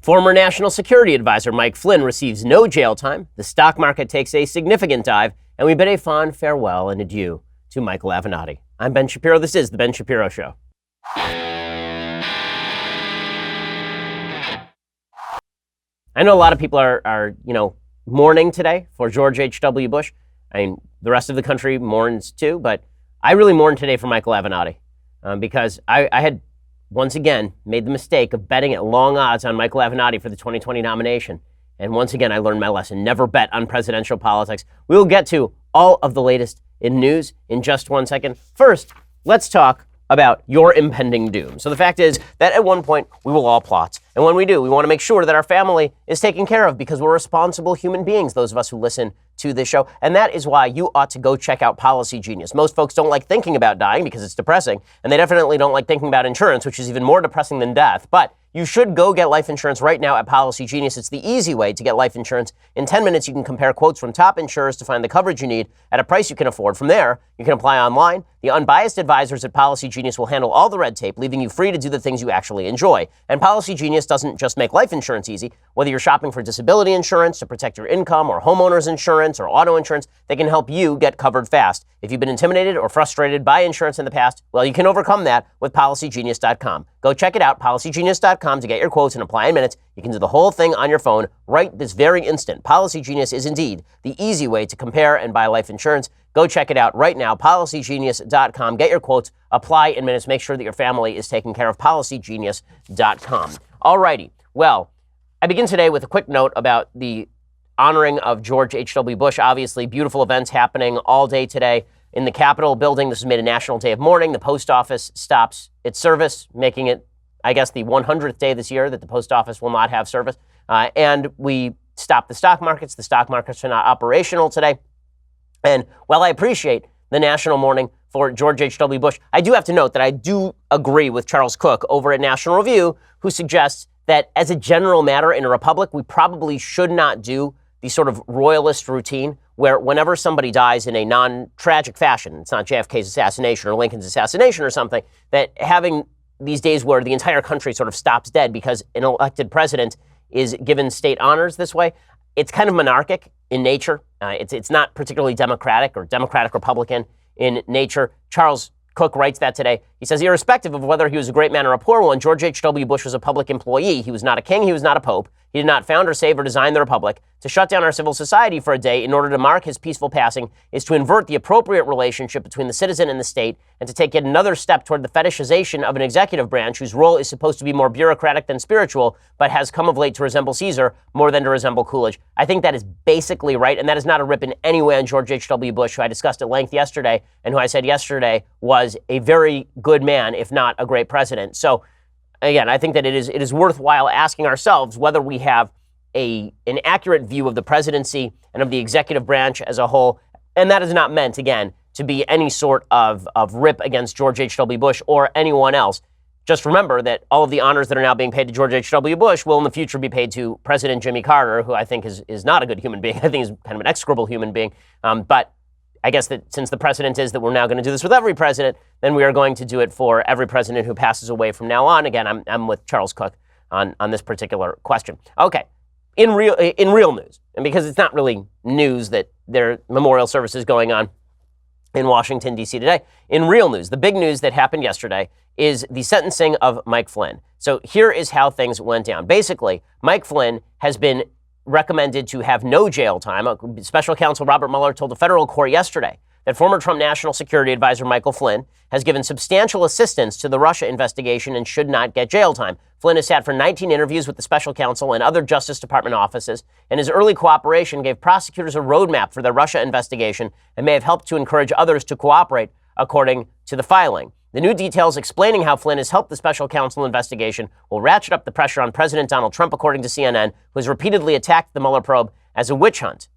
Former National Security Advisor Mike Flynn receives no jail time, the stock market takes a significant dive, and we bid a fond farewell and adieu to Michael Avenatti. I'm Ben Shapiro. This is The Ben Shapiro Show. I know a lot of people are mourning today for George H.W. Bush. I mean, the rest of the country mourns too, but I really mourn today for Michael Avenatti because I had once again made the mistake of betting at long odds on Michael Avenatti for the 2020 nomination. And once again, I learned my lesson. Never bet on presidential politics. We will get to all of the latest in news in just 1 second. First, let's talk about your impending doom. So the fact is that at one point we will all plot. And when we do, we want to make sure that our family is taken care of because we're responsible human beings, those of us who listen to this show. And that is why you ought to go check out Policy Genius. Most folks don't like thinking about dying because it's depressing. And they definitely don't like thinking about insurance, which is even more depressing than death. But you should go get life insurance right now at Policy Genius. It's the easy way to get life insurance. In 10 minutes, you can compare quotes from top insurers to find the coverage you need at a price you can afford. From there, you can apply online. The unbiased advisors at Policy Genius will handle all the red tape, leaving you free to do the things you actually enjoy. And Policy Genius doesn't just make life insurance easy. Whether you're shopping for disability insurance to protect your income or homeowners insurance or auto insurance, they can help you get covered fast. If you've been intimidated or frustrated by insurance in the past, well, you can overcome that with PolicyGenius.com. Go check it out, PolicyGenius.com, to get your quotes and apply in minutes. You can do the whole thing on your phone right this very instant. Policy Genius is indeed the easy way to compare and buy life insurance. Go check it out right now, PolicyGenius.com. Get your quotes, apply in minutes. Make sure that your family is taken care of, PolicyGenius.com. All righty. Well, I begin today with a quick note about the honoring of George H.W. Bush. Obviously, beautiful events happening all day today in the Capitol building. This has made a national day of mourning. The post office stops its service, making it, I guess, the 100th day this year that the post office will not have service. And we stopped the stock markets. The stock markets are not operational today. And while I appreciate the national mourning for George H.W. Bush, I do have to note that I do agree with Charles Cook over at National Review, who suggests that as a general matter in a republic, we probably should not do the sort of royalist routine where whenever somebody dies in a non-tragic fashion, it's not JFK's assassination or Lincoln's assassination or something, that having these days where the entire country sort of stops dead because an elected president is given state honors this way, it's kind of monarchic in nature. It's not particularly democratic or Democratic-Republican in nature. Charles Cook writes that today. He says, irrespective of whether he was a great man or a poor one, George H.W. Bush was a public employee. He was not a king. He was not a pope. He did not found or save or design the republic. To shut down our civil society for a day in order to mark his peaceful passing is to invert the appropriate relationship between the citizen and the state and to take yet another step toward the fetishization of an executive branch whose role is supposed to be more bureaucratic than spiritual, but has come of late to resemble Caesar more than to resemble Coolidge. I think that is basically right, and that is not a rip in any way on George H.W. Bush, who I discussed at length yesterday, and who I said yesterday was a very good man, if not a great president. So, again, I think that it is worthwhile asking ourselves whether we have an accurate view of the presidency and of the executive branch as a whole. And that is not meant, again, to be any sort of rip against George H.W. Bush or anyone else. Just remember that all of the honors that are now being paid to George H.W. Bush will in the future be paid to President Jimmy Carter, who I think is not a good human being. I think he's kind of an execrable human being. But I guess that since the precedent is that we're now going to do this with every president, then we are going to do it for every president who passes away from now on. Again, I'm with Charles Cook on this particular question. Okay, in real news, and because it's not really news that there are memorial services going on in Washington, D.C. today, in real news, the big news that happened yesterday is the sentencing of Mike Flynn. So here is how things went down. Basically, Mike Flynn has been recommended to have no jail time. Special counsel Robert Mueller told the federal court yesterday that former Trump National Security Advisor Michael Flynn has given substantial assistance to the Russia investigation and should not get jail time. Flynn has sat for 19 interviews with the special counsel and other Justice Department offices, and his early cooperation gave prosecutors a roadmap for their Russia investigation and may have helped to encourage others to cooperate, according to the filing. The new details explaining how Flynn has helped the special counsel investigation will ratchet up the pressure on President Donald Trump, according to CNN, who has repeatedly attacked the Mueller probe as a witch hunt.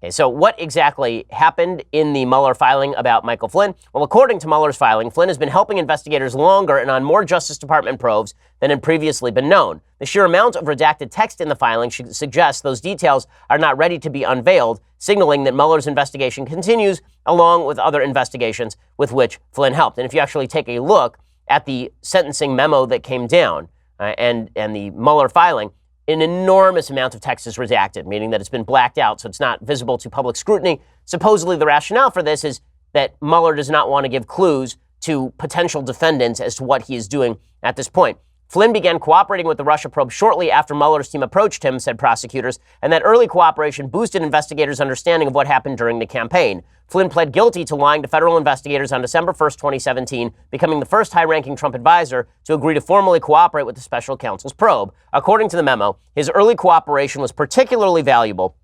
Okay, so what exactly happened in the Mueller filing about Michael Flynn? Well, according to Mueller's filing, Flynn has been helping investigators longer and on more Justice Department probes than had previously been known. The sheer amount of redacted text in the filing suggests those details are not ready to be unveiled, signaling that Mueller's investigation continues along with other investigations with which Flynn helped. And if you actually take a look at the sentencing memo that came down and the Mueller filing, an enormous amount of text is redacted, meaning that it's been blacked out, so it's not visible to public scrutiny. Supposedly, the rationale for this is that Mueller does not want to give clues to potential defendants as to what he is doing at this point. Flynn began cooperating with the Russia probe shortly after Mueller's team approached him, said prosecutors, and that early cooperation boosted investigators' understanding of what happened during the campaign. Flynn pled guilty to lying to federal investigators on December 1st, 2017, becoming the first high-ranking Trump advisor to agree to formally cooperate with the special counsel's probe. According to the memo, his early cooperation was particularly valuable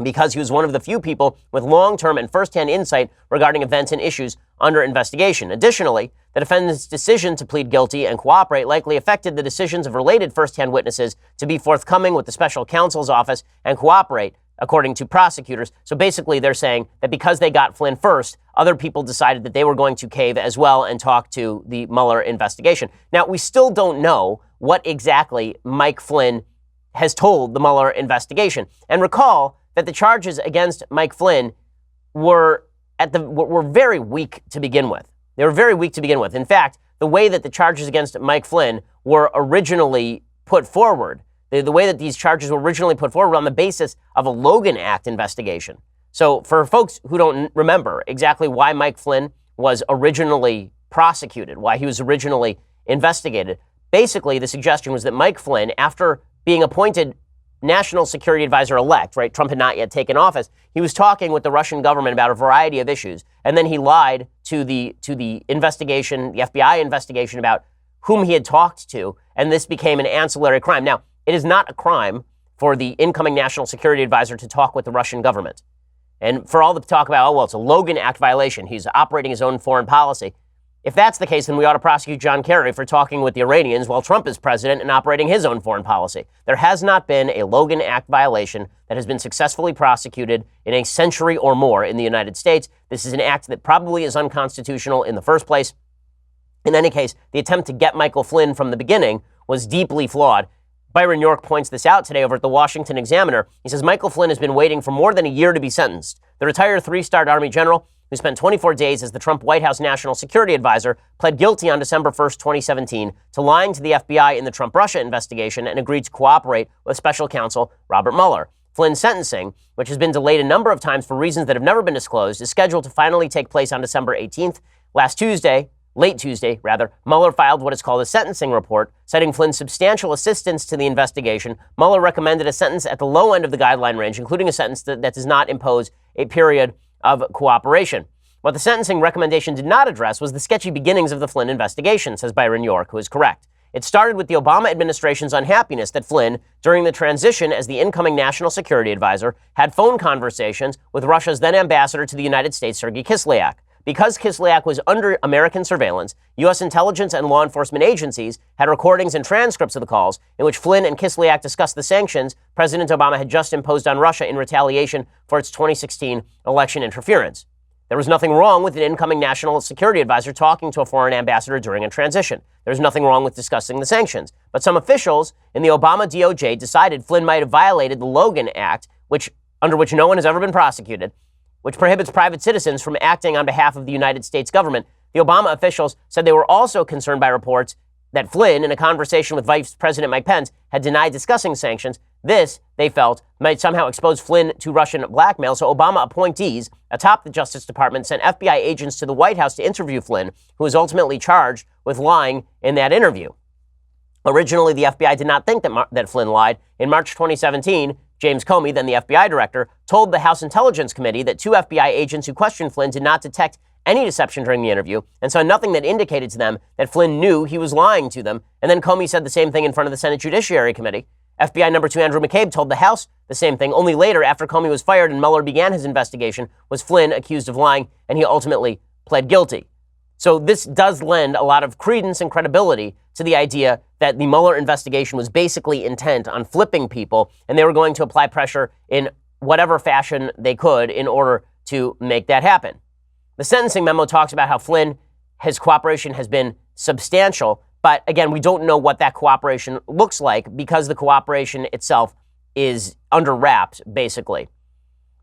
because he was one of the few people with long-term and first-hand insight regarding events and issues under investigation. Additionally, the defendant's decision to plead guilty and cooperate likely affected the decisions of related first-hand witnesses to be forthcoming with the special counsel's office and cooperate, according to prosecutors. So basically, they're saying that because they got Flynn first, other people decided that they were going to cave as well and talk to the Mueller investigation. Now, we still don't know what exactly Mike Flynn has told the Mueller investigation. And recall that the charges against Mike Flynn were very weak to begin with. They were very weak to begin with. In fact, the way that the charges against Mike Flynn were originally put forward, the way that these charges were originally put forward on the basis of a Logan Act investigation. So for folks who don't remember exactly why Mike Flynn was originally prosecuted, why he was originally investigated, basically the suggestion was that Mike Flynn, after being appointed National Security Advisor-elect, right? Trump had not yet taken office. He was talking with the Russian government about a variety of issues, and then he lied to the investigation, the FBI investigation about whom he had talked to, and this became an ancillary crime. Now, it is not a crime for the incoming National Security Advisor to talk with the Russian government. And for all the talk about, oh, well, it's a Logan Act violation, he's operating his own foreign policy. If that's the case, then we ought to prosecute John Kerry for talking with the Iranians while Trump is president and operating his own foreign policy. There has not been a Logan Act violation that has been successfully prosecuted in a century or more in the United States. This is an act that probably is unconstitutional in the first place. In any case, the attempt to get Michael Flynn from the beginning was deeply flawed. Byron York points this out today over at the Washington Examiner. He says Michael Flynn has been waiting for more than a year to be sentenced. The retired three-star Army general, who spent 24 days as the Trump White House National Security Advisor, pled guilty on December 1st, 2017, to lying to the FBI in the Trump-Russia investigation and agreed to cooperate with special counsel Robert Mueller. Flynn's sentencing, which has been delayed a number of times for reasons that have never been disclosed, is scheduled to finally take place on December 18th. Late Tuesday, Mueller filed what is called a sentencing report, citing Flynn's substantial assistance to the investigation. Mueller recommended a sentence at the low end of the guideline range, including a sentence that does not impose a period of cooperation. What the sentencing recommendation did not address was the sketchy beginnings of the Flynn investigation, says Byron York, who is correct. It started with the Obama administration's unhappiness that Flynn, during the transition as the incoming National Security Advisor, had phone conversations with Russia's then ambassador to the United States, Sergei Kislyak. Because Kislyak was under American surveillance, U.S. intelligence and law enforcement agencies had recordings and transcripts of the calls in which Flynn and Kislyak discussed the sanctions President Obama had just imposed on Russia in retaliation for its 2016 election interference. There was nothing wrong with an incoming National Security Advisor talking to a foreign ambassador during a transition. There was nothing wrong with discussing the sanctions. But some officials in the Obama DOJ decided Flynn might have violated the Logan Act, under which no one has ever been prosecuted, which prohibits private citizens from acting on behalf of the United States government. The Obama officials said they were also concerned by reports that Flynn, in a conversation with Vice President Mike Pence, had denied discussing sanctions. This, they felt, might somehow expose Flynn to Russian blackmail, so Obama appointees atop the Justice Department sent FBI agents to the White House to interview Flynn, who was ultimately charged with lying in that interview. Originally, the FBI did not think that Flynn lied. In March 2017, James Comey, then the FBI director, told the House Intelligence Committee that two FBI agents who questioned Flynn did not detect any deception during the interview and saw nothing that indicated to them that Flynn knew he was lying to them. And then Comey said the same thing in front of the Senate Judiciary Committee. FBI number 2 Andrew McCabe told the House the same thing. Only later, after Comey was fired and Mueller began his investigation, was Flynn accused of lying, and he ultimately pled guilty. So this does lend a lot of credence and credibility to the idea that the Mueller investigation was basically intent on flipping people, and they were going to apply pressure in whatever fashion they could in order to make that happen. The sentencing memo talks about how his cooperation has been substantial, but again, we don't know what that cooperation looks like because the cooperation itself is under wraps, basically.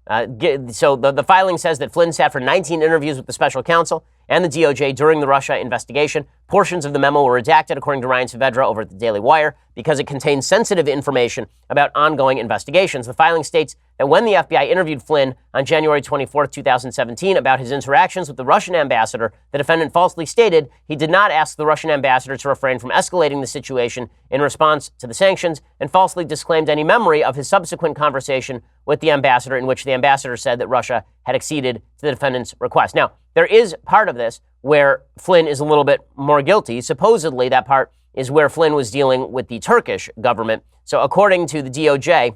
So the filing says that Flynn sat for 19 interviews with the special counsel. and the DOJ during the Russia investigation. Portions of the memo were redacted, according to Ryan Saavedra over at the Daily Wire, because it contains sensitive information about ongoing investigations. The filing states that when the FBI interviewed Flynn on January 24, 2017, about his interactions with the Russian ambassador, the defendant falsely stated he did not ask the Russian ambassador to refrain from escalating the situation in response to the sanctions, and falsely disclaimed any memory of his subsequent conversation with the ambassador, in which the ambassador said that Russia had acceded to the defendant's request. Now, there is part of this where Flynn is a little bit more guilty. Supposedly, that part is where Flynn was dealing with the Turkish government. So according to the DOJ,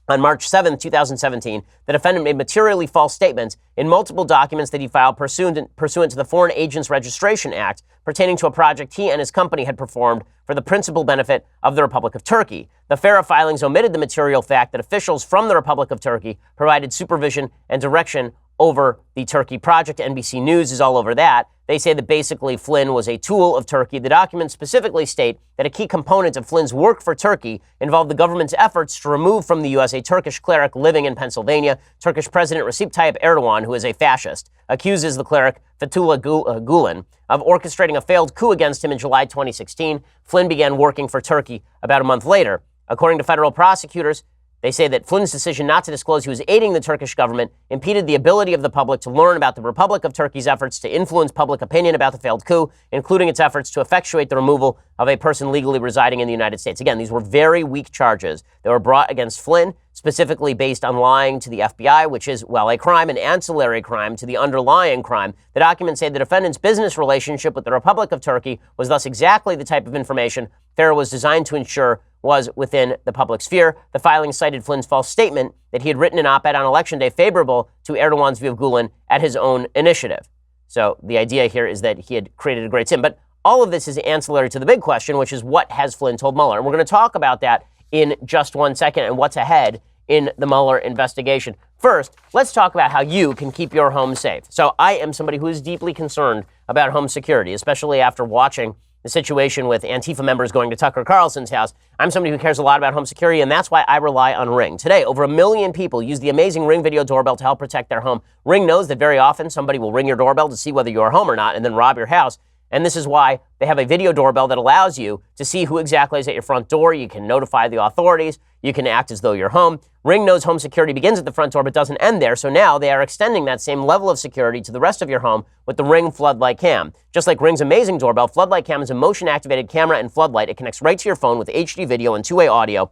on March 7, 2017, the defendant made materially false statements in multiple documents that he filed pursuant to the Foreign Agents Registration Act pertaining to a project he and his company had performed for the principal benefit of the Republic of Turkey. The FARA filings omitted the material fact that officials from the Republic of Turkey provided supervision and direction over the Turkey project. NBC News is all over that. They say that basically Flynn was a tool of Turkey. The documents specifically state that a key component of Flynn's work for Turkey involved the government's efforts to remove from the U.S. a Turkish cleric living in Pennsylvania. Turkish President Recep Tayyip Erdogan, who is a fascist, accuses the cleric Fethullah Gulen of orchestrating a failed coup against him in July 2016. Flynn began working for Turkey about a month later. According to federal prosecutors, they say that Flynn's decision not to disclose he was aiding the Turkish government impeded the ability of the public to learn about the Republic of Turkey's efforts to influence public opinion about the failed coup, including its efforts to effectuate the removal of a person legally residing in the United States. Again, these were very weak charges that were brought against Flynn, specifically based on lying to the FBI, which is, well, a crime, an ancillary crime to the underlying crime. The documents say the defendant's business relationship with the Republic of Turkey was thus exactly the type of information FARA was designed to ensure was within the public sphere. The filing cited Flynn's false statement that he had written an op-ed on Election Day favorable to Erdogan's view of Gulen at his own initiative. So the idea here is that he had created a great sin. But all of this is ancillary to the big question, which is what has Flynn told Mueller? And we're going to talk about that in just 1 second and what's ahead in the Mueller investigation. First, let's talk about how you can keep your home safe. So I am somebody who is deeply concerned about home security, especially after watching the situation with Antifa members going to Tucker Carlson's house. I'm somebody who cares a lot about home security, and that's why I rely on Ring. Today, over 1 million people use the amazing Ring video doorbell to help protect their home. Ring knows that very often somebody will ring your doorbell to see whether you're home or not and then rob your house. And this is why they have a video doorbell that allows you to see who exactly is at your front door. You can notify the authorities. You can act as though you're home. Ring knows home security begins at the front door but doesn't end there. So now they are extending that same level of security to the rest of your home with the Ring Floodlight Cam. Just like Ring's amazing doorbell, Floodlight Cam is a motion-activated camera and floodlight. It connects right to your phone with HD video and two-way audio.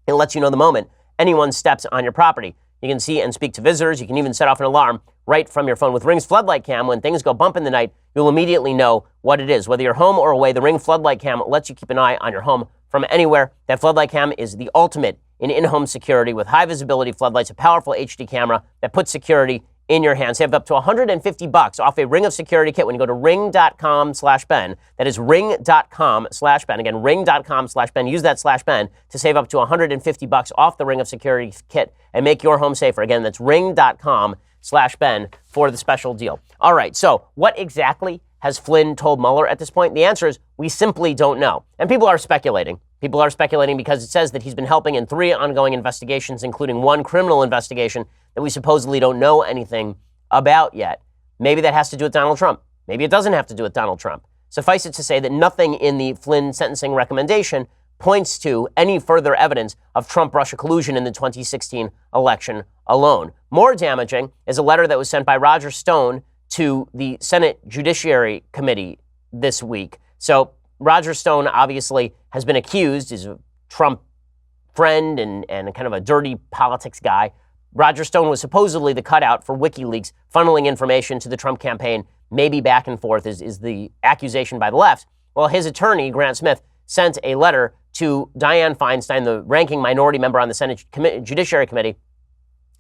It lets you know the moment anyone steps on your property. You can see and speak to visitors. You can even set off an alarm right from your phone. With Ring's Floodlight Cam, when things go bump in the night, you'll immediately know what it is. Whether you're home or away, the Ring Floodlight Cam lets you keep an eye on your home from anywhere. That Floodlight Cam is the ultimate in-home security with high-visibility floodlights, a powerful HD camera that puts security in your hands. Save up to $150 off a Ring of Security kit when you go to ring.com/Ben. That is ring.com/Ben. Again, ring.com/Ben. Use that /Ben to save up to $150 off the Ring of Security kit and make your home safer. Again, that's ring.com/Ben for the special deal. All right, so what exactly has Flynn told Mueller at this point? The answer is we simply don't know. And people are speculating. People are speculating because it says that he's been helping in 3 ongoing investigations, including 1 criminal investigation that we supposedly don't know anything about yet. Maybe that has to do with Donald Trump. Maybe it doesn't have to do with Donald Trump. Suffice it to say that nothing in the Flynn sentencing recommendation points to any further evidence of Trump-Russia collusion in the 2016 election alone. More damaging is a letter that was sent by Roger Stone to the Senate Judiciary Committee this week. So Roger Stone obviously has been accused, is a Trump friend and kind of a dirty politics guy. Roger Stone was supposedly the cutout for WikiLeaks, funneling information to the Trump campaign, maybe back and forth is the accusation by the left. Well, his attorney, Grant Smith, sent a letter to Dianne Feinstein, the ranking minority member on the Senate Judiciary Committee,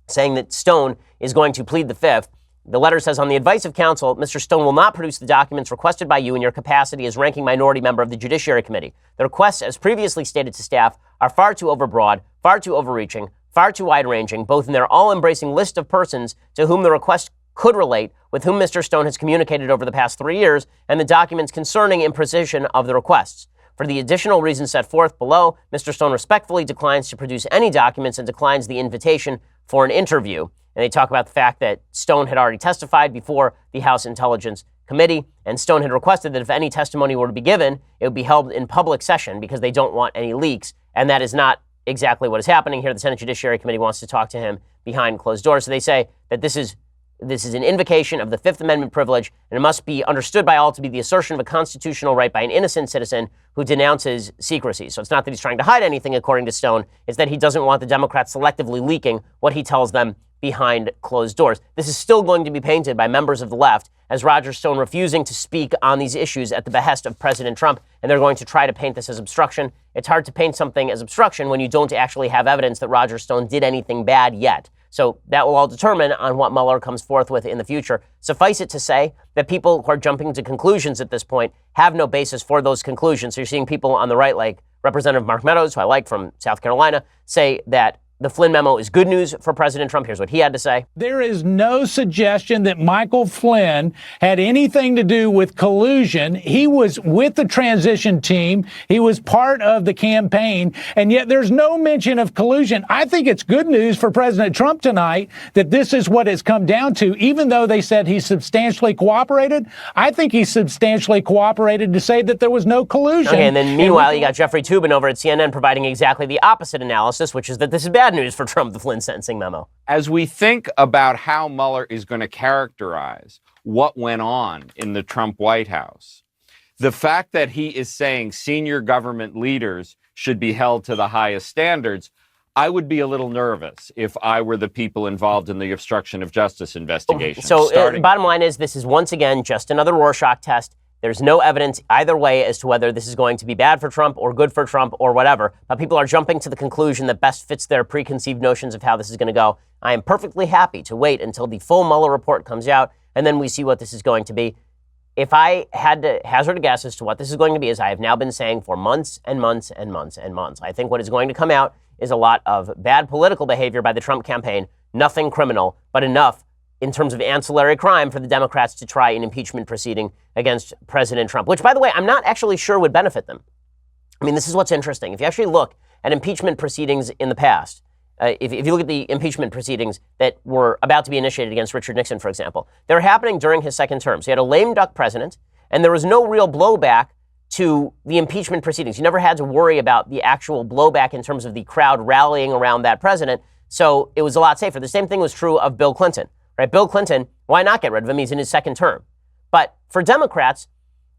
saying that Stone is going to plead the fifth. The letter says, on the advice of counsel, Mr. Stone will not produce the documents requested by you in your capacity as ranking minority member of the Judiciary Committee. The requests, as previously stated to staff, are far too overbroad, far too overreaching, far too wide-ranging, both in their all-embracing list of persons to whom the request could relate, with whom Mr. Stone has communicated over the past 3 years, and the documents concerning imposition of the requests. For the additional reasons set forth below, Mr. Stone respectfully declines to produce any documents and declines the invitation for an interview. And they talk about the fact that Stone had already testified before the House Intelligence Committee, and Stone had requested that if any testimony were to be given, it would be held in public session because they don't want any leaks. And that is not exactly what is happening here. The Senate Judiciary Committee wants to talk to him behind closed doors. So they say that this is an invocation of the Fifth Amendment privilege, and it must be understood by all to be the assertion of a constitutional right by an innocent citizen who denounces secrecy. So it's not that he's trying to hide anything, according to Stone. It's that he doesn't want the Democrats selectively leaking what he tells them behind closed doors. This is still going to be painted by members of the left as Roger Stone refusing to speak on these issues at the behest of President Trump, and they're going to try to paint this as obstruction. It's hard to paint something as obstruction when you don't actually have evidence that Roger Stone did anything bad yet. So that will all determine on what Mueller comes forth with in the future. Suffice it to say that people who are jumping to conclusions at this point have no basis for those conclusions. So you're seeing people on the right, like Representative Mark Meadows, who I like from South Carolina, say that the Flynn memo is good news for President Trump. Here's what he had to say. There is no suggestion that Michael Flynn had anything to do with collusion. He was with the transition team. He was part of the campaign, and yet there's no mention of collusion. I think it's good news for President Trump tonight that this is what it's come down to. Even though they said he substantially cooperated, I think he substantially cooperated to say that there was no collusion. Okay, and then meanwhile, you got Jeffrey Toobin over at CNN providing exactly the opposite analysis, which is that this is bad news for Trump, the Flynn sentencing memo. As we think about how Mueller is going to characterize what went on in the Trump White House, the fact that he is saying senior government leaders should be held to the highest standards, I would be a little nervous if I were the people involved in the obstruction of justice investigation. So bottom line is this is once again just another Rorschach test. There's no evidence either way as to whether this is going to be bad for Trump or good for Trump or whatever. But people are jumping to the conclusion that best fits their preconceived notions of how this is going to go. I am perfectly happy to wait until the full Mueller report comes out, and then we see what this is going to be. If I had to hazard a guess as to what this is going to be, as I have now been saying for months and months and months and months, I think what is going to come out is a lot of bad political behavior by the Trump campaign, nothing criminal, but enough in terms of ancillary crime for the Democrats to try an impeachment proceeding against President Trump, which, by the way, I'm not actually sure would benefit them. I mean, this is what's interesting. If you actually look at impeachment proceedings in the past, if you look at the impeachment proceedings that were about to be initiated against Richard Nixon, for example, they were happening during his second term. So you had a lame duck president, and there was no real blowback to the impeachment proceedings. You never had to worry about the actual blowback in terms of the crowd rallying around that president. So it was a lot safer. The same thing was true of Bill Clinton. Right? Bill Clinton, why not get rid of him? He's in his second term. But for Democrats,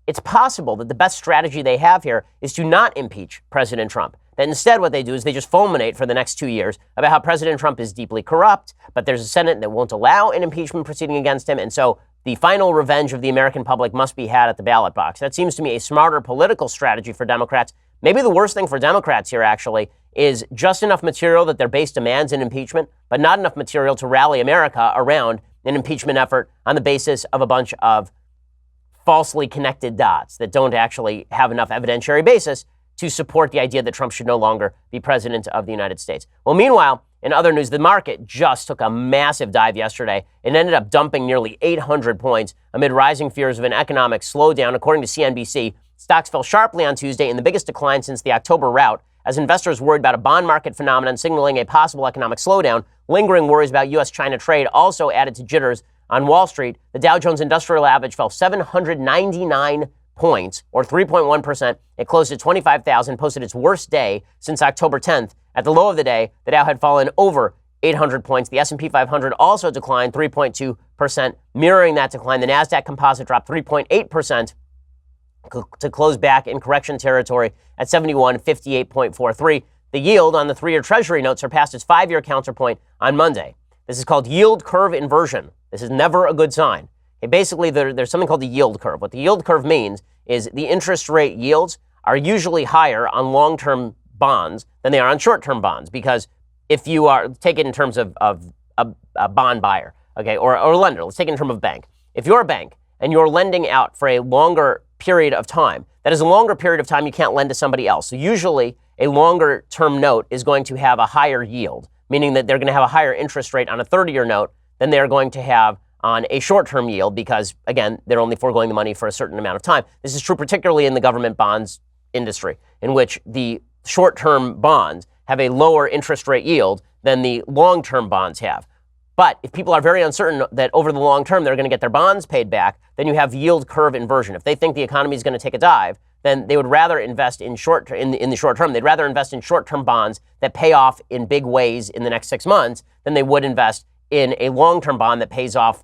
it's possible that the best strategy they have here is to not impeach President Trump. That instead what they do is they just fulminate for the next 2 years about how President Trump is deeply corrupt, but there's a Senate that won't allow an impeachment proceeding against him. And so the final revenge of the American public must be had at the ballot box. That seems to me a smarter political strategy for Democrats. Maybe the worst thing for Democrats here, actually, is just enough material that their base demands an impeachment, but not enough material to rally America around an impeachment effort on the basis of a bunch of falsely connected dots that don't actually have enough evidentiary basis to support the idea that Trump should no longer be president of the United States. Well, meanwhile, in other news, the market just took a massive dive yesterday and ended up dumping nearly 800 points amid rising fears of an economic slowdown. According to CNBC, stocks fell sharply on Tuesday in the biggest decline since the October rout, as investors worried about a bond market phenomenon signaling a possible economic slowdown. Lingering worries about U.S.-China trade also added to jitters on Wall Street. The Dow Jones Industrial Average fell 799 points, or 3.1%. It closed at 25,000, posted its worst day since October 10th. At the low of the day, the Dow had fallen over 800 points. The S&P 500 also declined 3.2%. Mirroring that decline, the NASDAQ Composite dropped 3.8%. to close back in correction territory at 7158.43. The yield on the 3-year Treasury note surpassed its 5-year counterpoint on Monday. This is called yield curve inversion. This is never a good sign. Okay, basically, there's something called the yield curve. What the yield curve means is the interest rate yields are usually higher on long-term bonds than they are on short-term bonds, because if you are, take it in terms of a bond buyer, okay, or a lender, let's take it in terms of bank. If you're a bank and you're lending out for a longer period of time, that is a longer period of time you can't lend to somebody else. So usually a longer term note is going to have a higher yield, meaning that they're going to have a higher interest rate on a 30-year note than they're going to have on a short-term yield because, again, they're only foregoing the money for a certain amount of time. This is true particularly in the government bonds industry, in which the short-term bonds have a lower interest rate yield than the long-term bonds have. But if people are very uncertain that over the long term they're going to get their bonds paid back, then you have yield curve inversion. If they think the economy is going to take a dive, then they would rather invest in the short term. They'd rather invest in short-term bonds that pay off in big ways in the next 6 months than they would invest in a long-term bond that pays off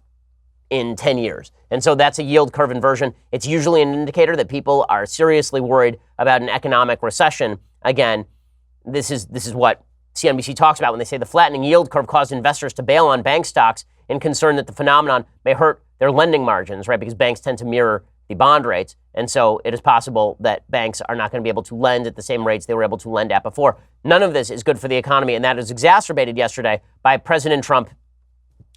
in 10 years. And so that's a yield curve inversion. It's usually an indicator that people are seriously worried about an economic recession. Again, this is what CNBC talks about when they say the flattening yield curve caused investors to bail on bank stocks in concern that the phenomenon may hurt their lending margins, right? Because banks tend to mirror the bond rates. And so it is possible that banks are not going to be able to lend at the same rates they were able to lend at before. None of this is good for the economy, and that is exacerbated yesterday by President Trump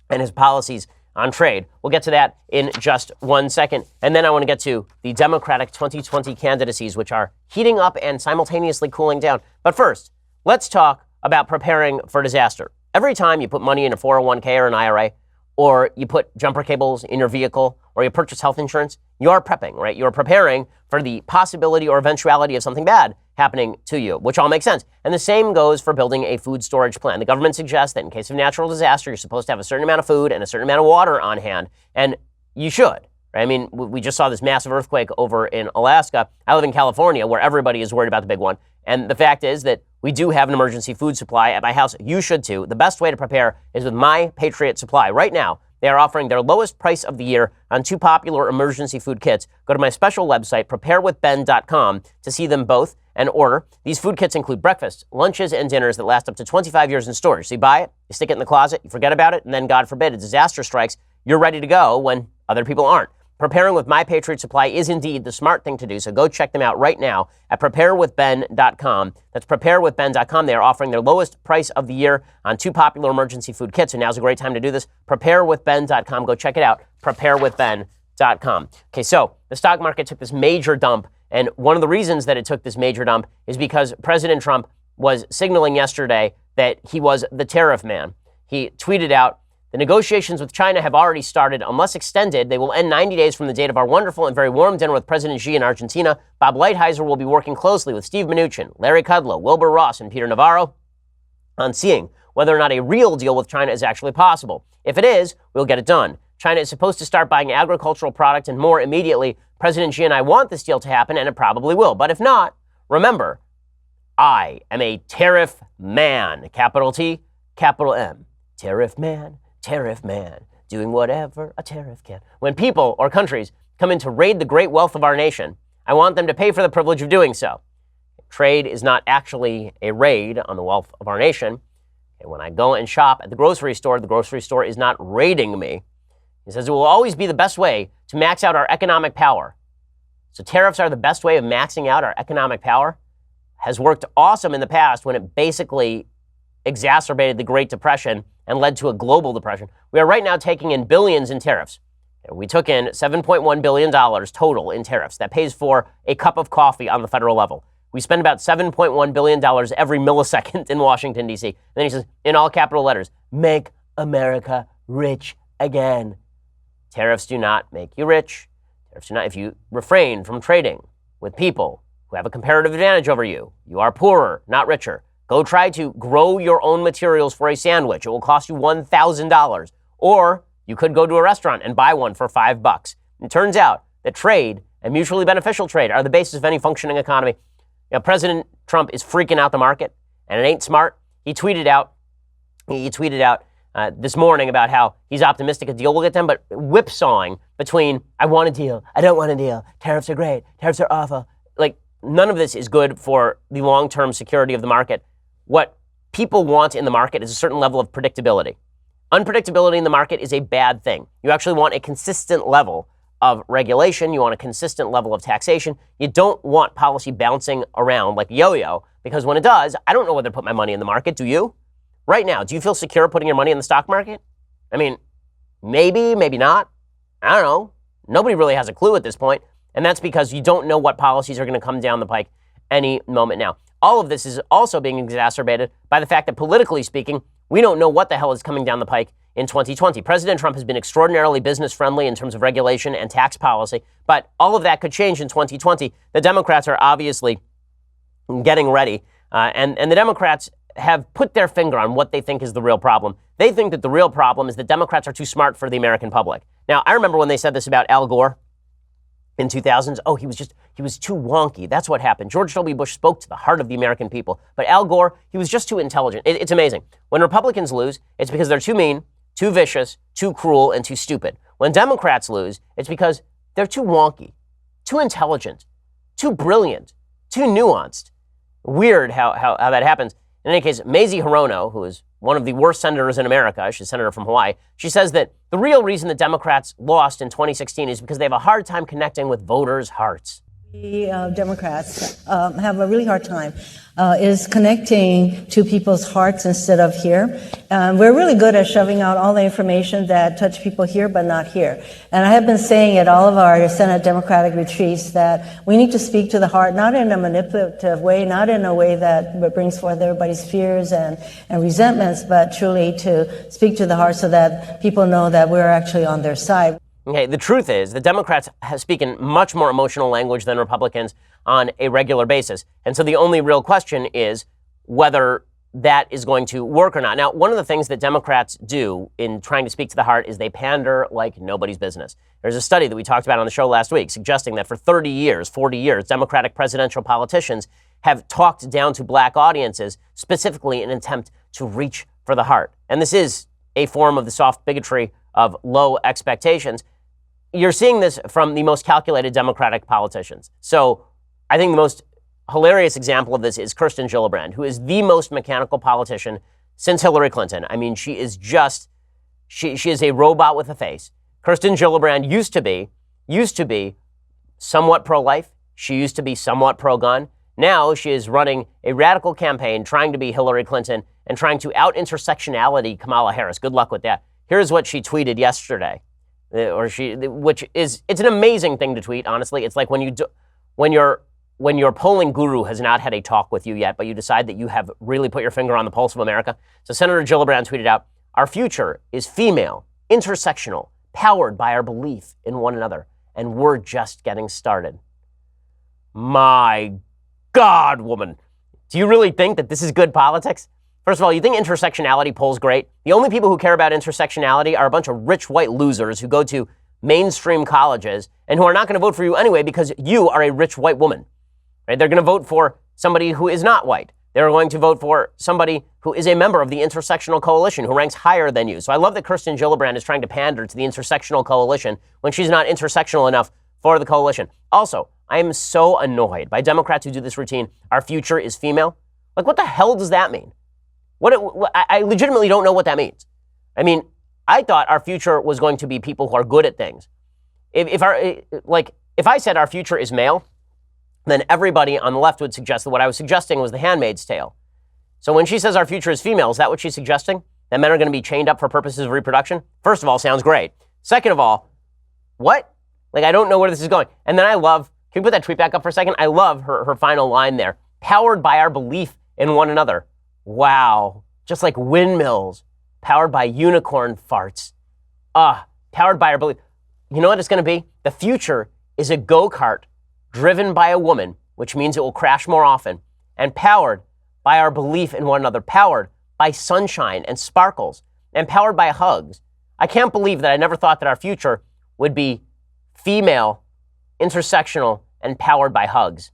and his policies on trade. We'll get to that in just 1 second. And then I want to get to the Democratic 2020 candidacies, which are heating up and simultaneously cooling down. But first, let's talk about preparing for disaster. Every time you put money in a 401k or an IRA, or you put jumper cables in your vehicle, or you purchase health insurance, you are prepping, right? You're preparing for the possibility or eventuality of something bad happening to you, which all makes sense. And the same goes for building a food storage plan. The government suggests that in case of natural disaster, you're supposed to have a certain amount of food and a certain amount of water on hand, and you should. Right? I mean, we just saw this massive earthquake over in Alaska. I live in California, where everybody is worried about the big one. And the fact is that we do have an emergency food supply at my house. You should too. The best way to prepare is with My Patriot Supply. Right now, they are offering their lowest price of the year on 2 popular emergency food kits. Go to my special website, preparewithben.com, to see them both and order. These food kits include breakfasts, lunches, and dinners that last up to 25 years in storage. So you buy it, you stick it in the closet, you forget about it, and then, God forbid, a disaster strikes, you're ready to go when other people aren't. Preparing with My Patriot Supply is indeed the smart thing to do, so go check them out right now at preparewithben.com. That's preparewithben.com. They are offering their lowest price of the year on 2 popular emergency food kits, so now's a great time to do this. Preparewithben.com. Go check it out, preparewithben.com. Okay, so the stock market took this major dump, and one of the reasons that it took this major dump is because President Trump was signaling yesterday that he was the tariff man. He tweeted out, "The negotiations with China have already started. Unless extended, they will end 90 days from the date of our wonderful and very warm dinner with President Xi in Argentina. Bob Lighthizer will be working closely with Steve Mnuchin, Larry Kudlow, Wilbur Ross, and Peter Navarro on seeing whether or not a real deal with China is actually possible. If it is, we'll get it done. China is supposed to start buying agricultural products and more immediately. President Xi and I want this deal to happen, and it probably will. But if not, remember, I am a tariff man. Capital T, capital M. Tariff man. Tariff man, doing whatever a tariff can. When people or countries come in to raid the great wealth of our nation, I want them to pay for the privilege of doing so. Trade is not actually a raid on the wealth of our nation. And when I go and shop at the grocery store is not raiding me. He says it will always be the best way to max out our economic power. So tariffs are the best way of maxing out our economic power. Has worked awesome in the past when it basically exacerbated the Great Depression and led to a global depression. We are right now taking in billions in tariffs. We took in $7.1 billion total in tariffs. That pays for a cup of coffee on the federal level. We spend about $7.1 billion every millisecond in Washington, D.C. And then he says, in all capital letters, make America rich again. Tariffs do not make you rich. Tariffs do not. If you refrain from trading with people who have a comparative advantage over you, you are poorer, not richer. Go try to grow your own materials for a sandwich. It will cost you $1,000. Or you could go to a restaurant and buy one for $5. It turns out that trade and mutually beneficial trade are the basis of any functioning economy. You know, President Trump is freaking out the market, and it ain't smart. He tweeted out this morning about how he's optimistic a deal will get done, but whipsawing between I want a deal, I don't want a deal, tariffs are great, tariffs are awful. Like, none of this is good for the long-term security of the market. What people want in the market is a certain level of predictability. Unpredictability in the market is a bad thing. You actually want a consistent level of regulation. You want a consistent level of taxation. You don't want policy bouncing around like a yo-yo, because when it does, I don't know whether to put my money in the market. Do you? Right now, do you feel secure putting your money in the stock market? I mean, maybe, maybe not. I don't know. Nobody really has a clue at this point. And that's because you don't know what policies are going to come down the pike any moment now. All of this is also being exacerbated by the fact that, politically speaking, we don't know what the hell is coming down the pike in 2020. President Trump has been extraordinarily business friendly in terms of regulation and tax policy, but all of that could change in 2020. The Democrats are obviously getting ready, and the Democrats have put their finger on what they think is the real problem. They think that the real problem is that Democrats are too smart for the American public. Now, I remember when they said this about Al Gore in 2000s. Oh, he was too wonky. That's what happened. George W. Bush spoke to the heart of the American people. But Al Gore, he was just too intelligent. It's amazing. When Republicans lose, it's because they're too mean, too vicious, too cruel, and too stupid. When Democrats lose, it's because they're too wonky, too intelligent, too brilliant, too nuanced. Weird how that happens. In any case, Mazie Hirono, who is one of the worst senators in America, she's a senator from Hawaii, she says that the real reason the Democrats lost in 2016 is because they have a hard time connecting with voters' hearts. We Democrats have a really hard time is connecting to people's hearts instead of here. We're really good at shoving out all the information that touch people here but not here. And I have been saying at all of our Senate Democratic retreats that we need to speak to the heart, not in a manipulative way, not in a way that brings forth everybody's fears and resentments, but truly to speak to the heart so that people know that we're actually on their side. Okay, the truth is the Democrats speak in much more emotional language than Republicans on a regular basis. And so the only real question is whether that is going to work or not. Now, one of the things that Democrats do in trying to speak to the heart is they pander like nobody's business. There's a study that we talked about on the show last week suggesting that for 30 years, 40 years, Democratic presidential politicians have talked down to black audiences specifically in an attempt to reach for the heart. And this is a form of the soft bigotry of low expectations. You're seeing this from the most calculated Democratic politicians. So I think the most hilarious example of this is Kirsten Gillibrand, who is the most mechanical politician since Hillary Clinton. I mean, she is a robot with a face. Kirsten Gillibrand used to be somewhat pro-life. She used to be somewhat pro-gun. Now she is running a radical campaign trying to be Hillary Clinton and trying to out-intersectionality Kamala Harris. Good luck with that. Here's what she tweeted yesterday, it's an amazing thing to tweet, honestly. It's like when your polling guru has not had a talk with you yet, but you decide that you have really put your finger on the pulse of America. So Senator Gillibrand tweeted out, "Our future is female, intersectional, powered by our belief in one another, and we're just getting started." My God, woman. Do you really think that this is good politics? First of all, you think intersectionality polls great? The only people who care about intersectionality are a bunch of rich white losers who go to mainstream colleges and who are not going to vote for you anyway because you are a rich white woman. Right? They're going to vote for somebody who is not white. They're going to vote for somebody who is a member of the intersectional coalition who ranks higher than you. So I love that Kirsten Gillibrand is trying to pander to the intersectional coalition when she's not intersectional enough for the coalition. Also, I am so annoyed by Democrats who do this routine. Our future is female. Like, what the hell does that mean? I legitimately don't know what that means. I mean, I thought our future was going to be people who are good at things. If I said our future is male, then everybody on the left would suggest that what I was suggesting was The Handmaid's Tale. So when she says our future is female, is that what she's suggesting? That men are going to be chained up for purposes of reproduction? First of all, sounds great. Second of all, what? Like, I don't know where this is going. And then can we put that tweet back up for a second? I love her final line there. Powered by our belief in one another. Wow. Just like windmills. Powered by unicorn farts. Powered by our belief. You know what it's going to be? The future is a go-kart driven by a woman, which means it will crash more often, and powered by our belief in one another, powered by sunshine and sparkles, and powered by hugs. I can't believe that I never thought that our future would be female, intersectional, and powered by hugs.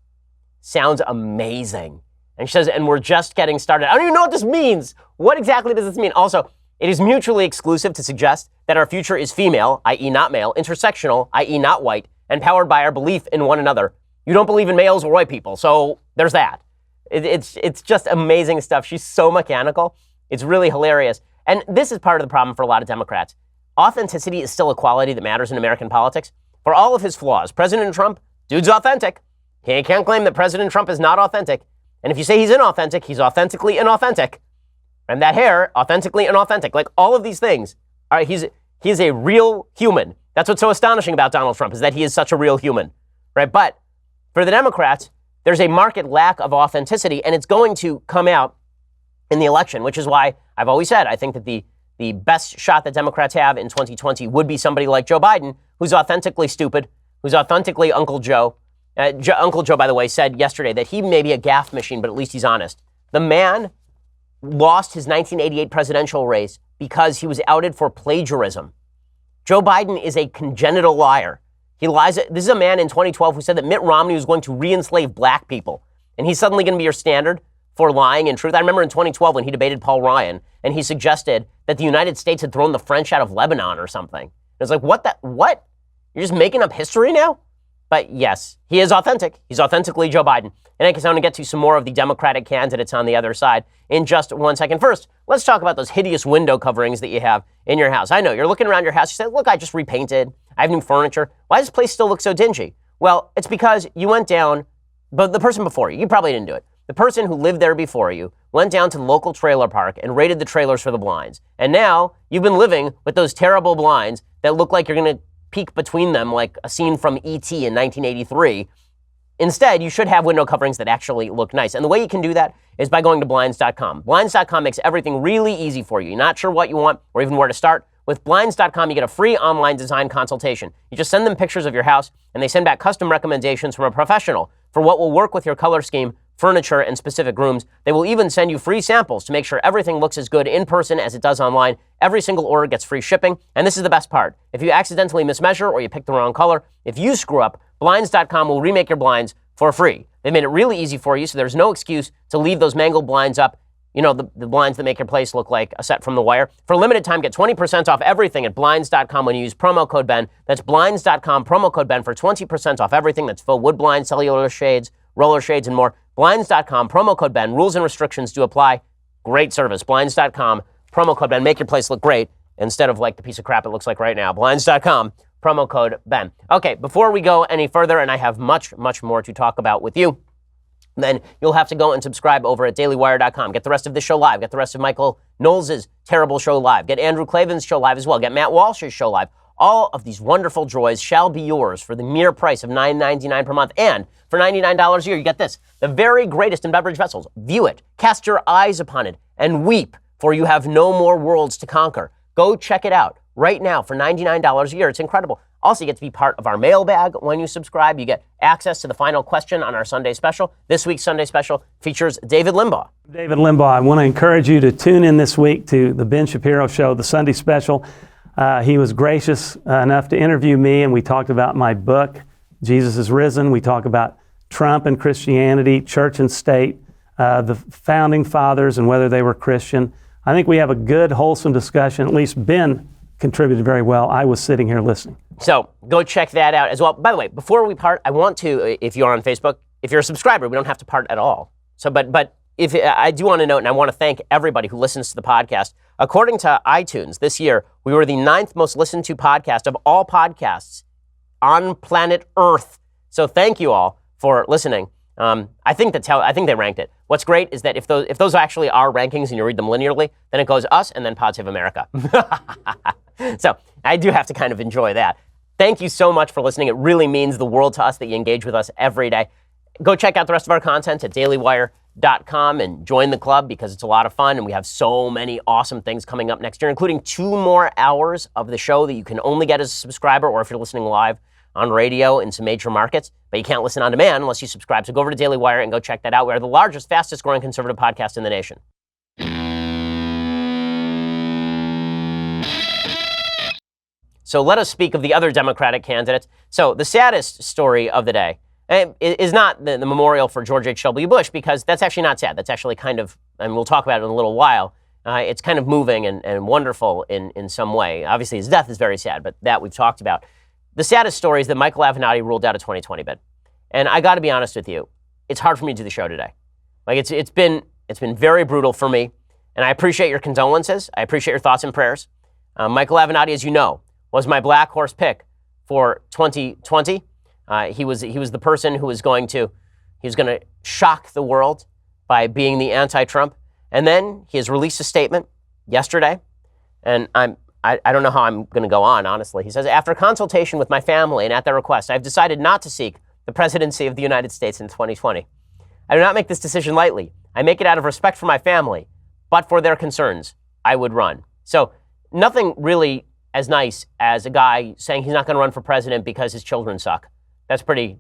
Sounds amazing. And she says, and we're just getting started. I don't even know what this means. What exactly does this mean? Also, it is mutually exclusive to suggest that our future is female, i.e. not male, intersectional, i.e. not white, and powered by our belief in one another. You don't believe in males or white people, so there's that. It's just amazing stuff. She's so mechanical. It's really hilarious. And this is part of the problem for a lot of Democrats. Authenticity is still a quality that matters in American politics. For all of his flaws, President Trump, dude's authentic. He can't claim that President Trump is not authentic. And if you say he's inauthentic, he's authentically inauthentic. And that hair, authentically inauthentic. Like all of these things, he's a real human. That's what's so astonishing about Donald Trump, is that he is such a real human, right? But for the Democrats, there's a marked lack of authenticity, and it's going to come out in the election, which is why I've always said I think that the the best shot that Democrats have in 2020 would be somebody like Joe Biden, who's authentically stupid, who's authentically Uncle Joe. Uncle Joe, by the way, said yesterday that he may be a gaffe machine, but at least he's honest. The man lost his 1988 presidential race because he was outed for plagiarism. Joe Biden is a congenital liar. He lies. This is a man in 2012 who said that Mitt Romney was going to re-enslave black people. And he's suddenly going to be your standard for lying and truth. I remember in 2012 when he debated Paul Ryan and he suggested that the United States had thrown the French out of Lebanon or something. It was like, what? You're just making up history now? But yes, he is authentic. He's authentically Joe Biden. And I guess I'm going to get to some more of the Democratic candidates on the other side in just 1 second. First, let's talk about those hideous window coverings that you have in your house. I know you're looking around your house. You say, look, I just repainted. I have new furniture. Why does this place still look so dingy? Well, it's because you went down, but the person before you probably didn't do it. The person who lived there before you went down to the local trailer park and raided the trailers for the blinds. And now you've been living with those terrible blinds that look like you're going to peek between them like a scene from E.T. in 1983. Instead, you should have window coverings that actually look nice. And the way you can do that is by going to Blinds.com. Blinds.com makes everything really easy for you. You're not sure what you want or even where to start? With Blinds.com, you get a free online design consultation. You just send them pictures of your house, and they send back custom recommendations from a professional for what will work with your color scheme, furniture, and specific rooms. They will even send you free samples to make sure everything looks as good in person as it does online. Every single order gets free shipping. And this is the best part. If you accidentally mismeasure or you pick the wrong color, if you screw up, Blinds.com will remake your blinds for free. They made it really easy for you, so there's no excuse to leave those mangled blinds up. You know, the blinds that make your place look like a set from The Wire. For a limited time, get 20% off everything at Blinds.com when you use promo code Ben. That's Blinds.com, promo code Ben for 20% off everything. That's faux wood blinds, cellular shades, roller shades, and more. Blinds.com, promo code Ben. Rules and restrictions do apply. Great service. Blinds.com, promo code Ben. Make your place look great instead of like the piece of crap it looks like right now. Blinds.com, promo code Ben. Okay, before we go any further, and I have much, much more to talk about with you, then you'll have to go and subscribe over at dailywire.com. Get the rest of this show live. Get the rest of Michael Knowles' terrible show live. Get Andrew Klavan's show live as well. Get Matt Walsh's show live. All of these wonderful joys shall be yours for the mere price of $9.99 per month. And for $99 a year, you get this, the very greatest in beverage vessels. View it, cast your eyes upon it, and weep, for you have no more worlds to conquer. Go check it out right now for $99 a year. It's incredible. Also, you get to be part of our mailbag when you subscribe. You get access to the final question on our Sunday special. This week's Sunday special features David Limbaugh. David Limbaugh, I want to encourage you to tune in this week to the Ben Shapiro Show, the Sunday special. He was gracious enough to interview me, and we talked about my book, Jesus is Risen. We talk about Trump and Christianity, church and state, the founding fathers and whether they were Christian. I think we have a good, wholesome discussion. At least Ben contributed very well. I was sitting here listening. So go check that out as well. By the way, before we part, I want to, if you're on Facebook, if you're a subscriber, we don't have to part at all. So, but if I do want to note, and I want to thank everybody who listens to the podcast. According to iTunes, this year, we were the 9th most listened to podcast of all podcasts on planet Earth. So thank you all for listening. I think they ranked it. What's great is that if those actually are rankings and you read them linearly, then it goes us and then Pod Save America. So I do have to kind of enjoy that. Thank you so much for listening. It really means the world to us that you engage with us every day. Go check out the rest of our content at dailywire.com and join the club because it's a lot of fun and we have so many awesome things coming up next year, including 2 more hours of the show that you can only get as a subscriber or if you're listening live on radio in some major markets, but you can't listen on demand unless you subscribe. So go over to Daily Wire and go check that out. We are the largest, fastest growing conservative podcast in the nation. So let us speak of the other Democratic candidates. So the saddest story of the day is not the memorial for George H.W. Bush, because that's actually not sad. That's actually kind of, and we'll talk about it in a little while, it's kind of moving and wonderful in some way. Obviously, his death is very sad, but that we've talked about. The saddest story is that Michael Avenatti ruled out a 2020 bid. And I got to be honest with you, it's hard for me to do the show today. Like it's been very brutal for me, and I appreciate your condolences. I appreciate your thoughts and prayers. Michael Avenatti, as you know, was my black horse pick for 2020. He was the person who was going to shock the world by being the anti-Trump. And then he has released a statement yesterday, and I don't know how I'm going to go on, honestly. He says, after consultation with my family and at their request, I've decided not to seek the presidency of the United States in 2020. I do not make this decision lightly. I make it out of respect for my family, but for their concerns, I would run. So nothing really as nice as a guy saying he's not going to run for president because his children suck. That's pretty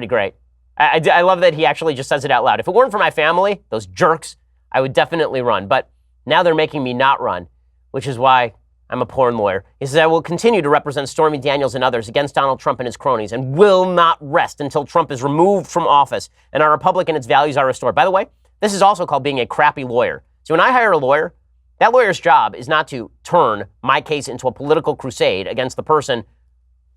great. I love that he actually just says it out loud. If it weren't for my family, those jerks, I would definitely run. But now they're making me not run, which is why I'm a porn lawyer. He says, I will continue to represent Stormy Daniels and others against Donald Trump and his cronies and will not rest until Trump is removed from office and our republic and its values are restored. By the way, this is also called being a crappy lawyer. So when I hire a lawyer, that lawyer's job is not to turn my case into a political crusade against the person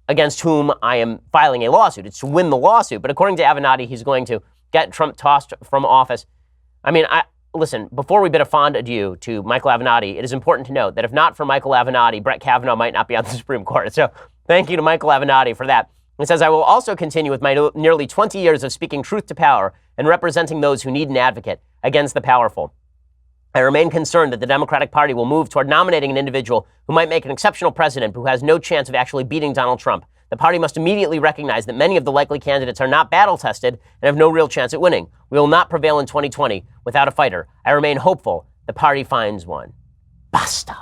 against whom I am filing a lawsuit. It's to win the lawsuit. But according to Avenatti, he's going to get Trump tossed from office. I mean, listen, before we bid a fond adieu to Michael Avenatti, it is important to note that if not for Michael Avenatti, Brett Kavanaugh might not be on the Supreme Court. So thank you to Michael Avenatti for that. It says, I will also continue with my nearly 20 years of speaking truth to power and representing those who need an advocate against the powerful. I remain concerned that the Democratic Party will move toward nominating an individual who might make an exceptional president but who has no chance of actually beating Donald Trump. The party must immediately recognize that many of the likely candidates are not battle-tested and have no real chance at winning. We will not prevail in 2020 without a fighter. I remain hopeful the party finds one. Basta.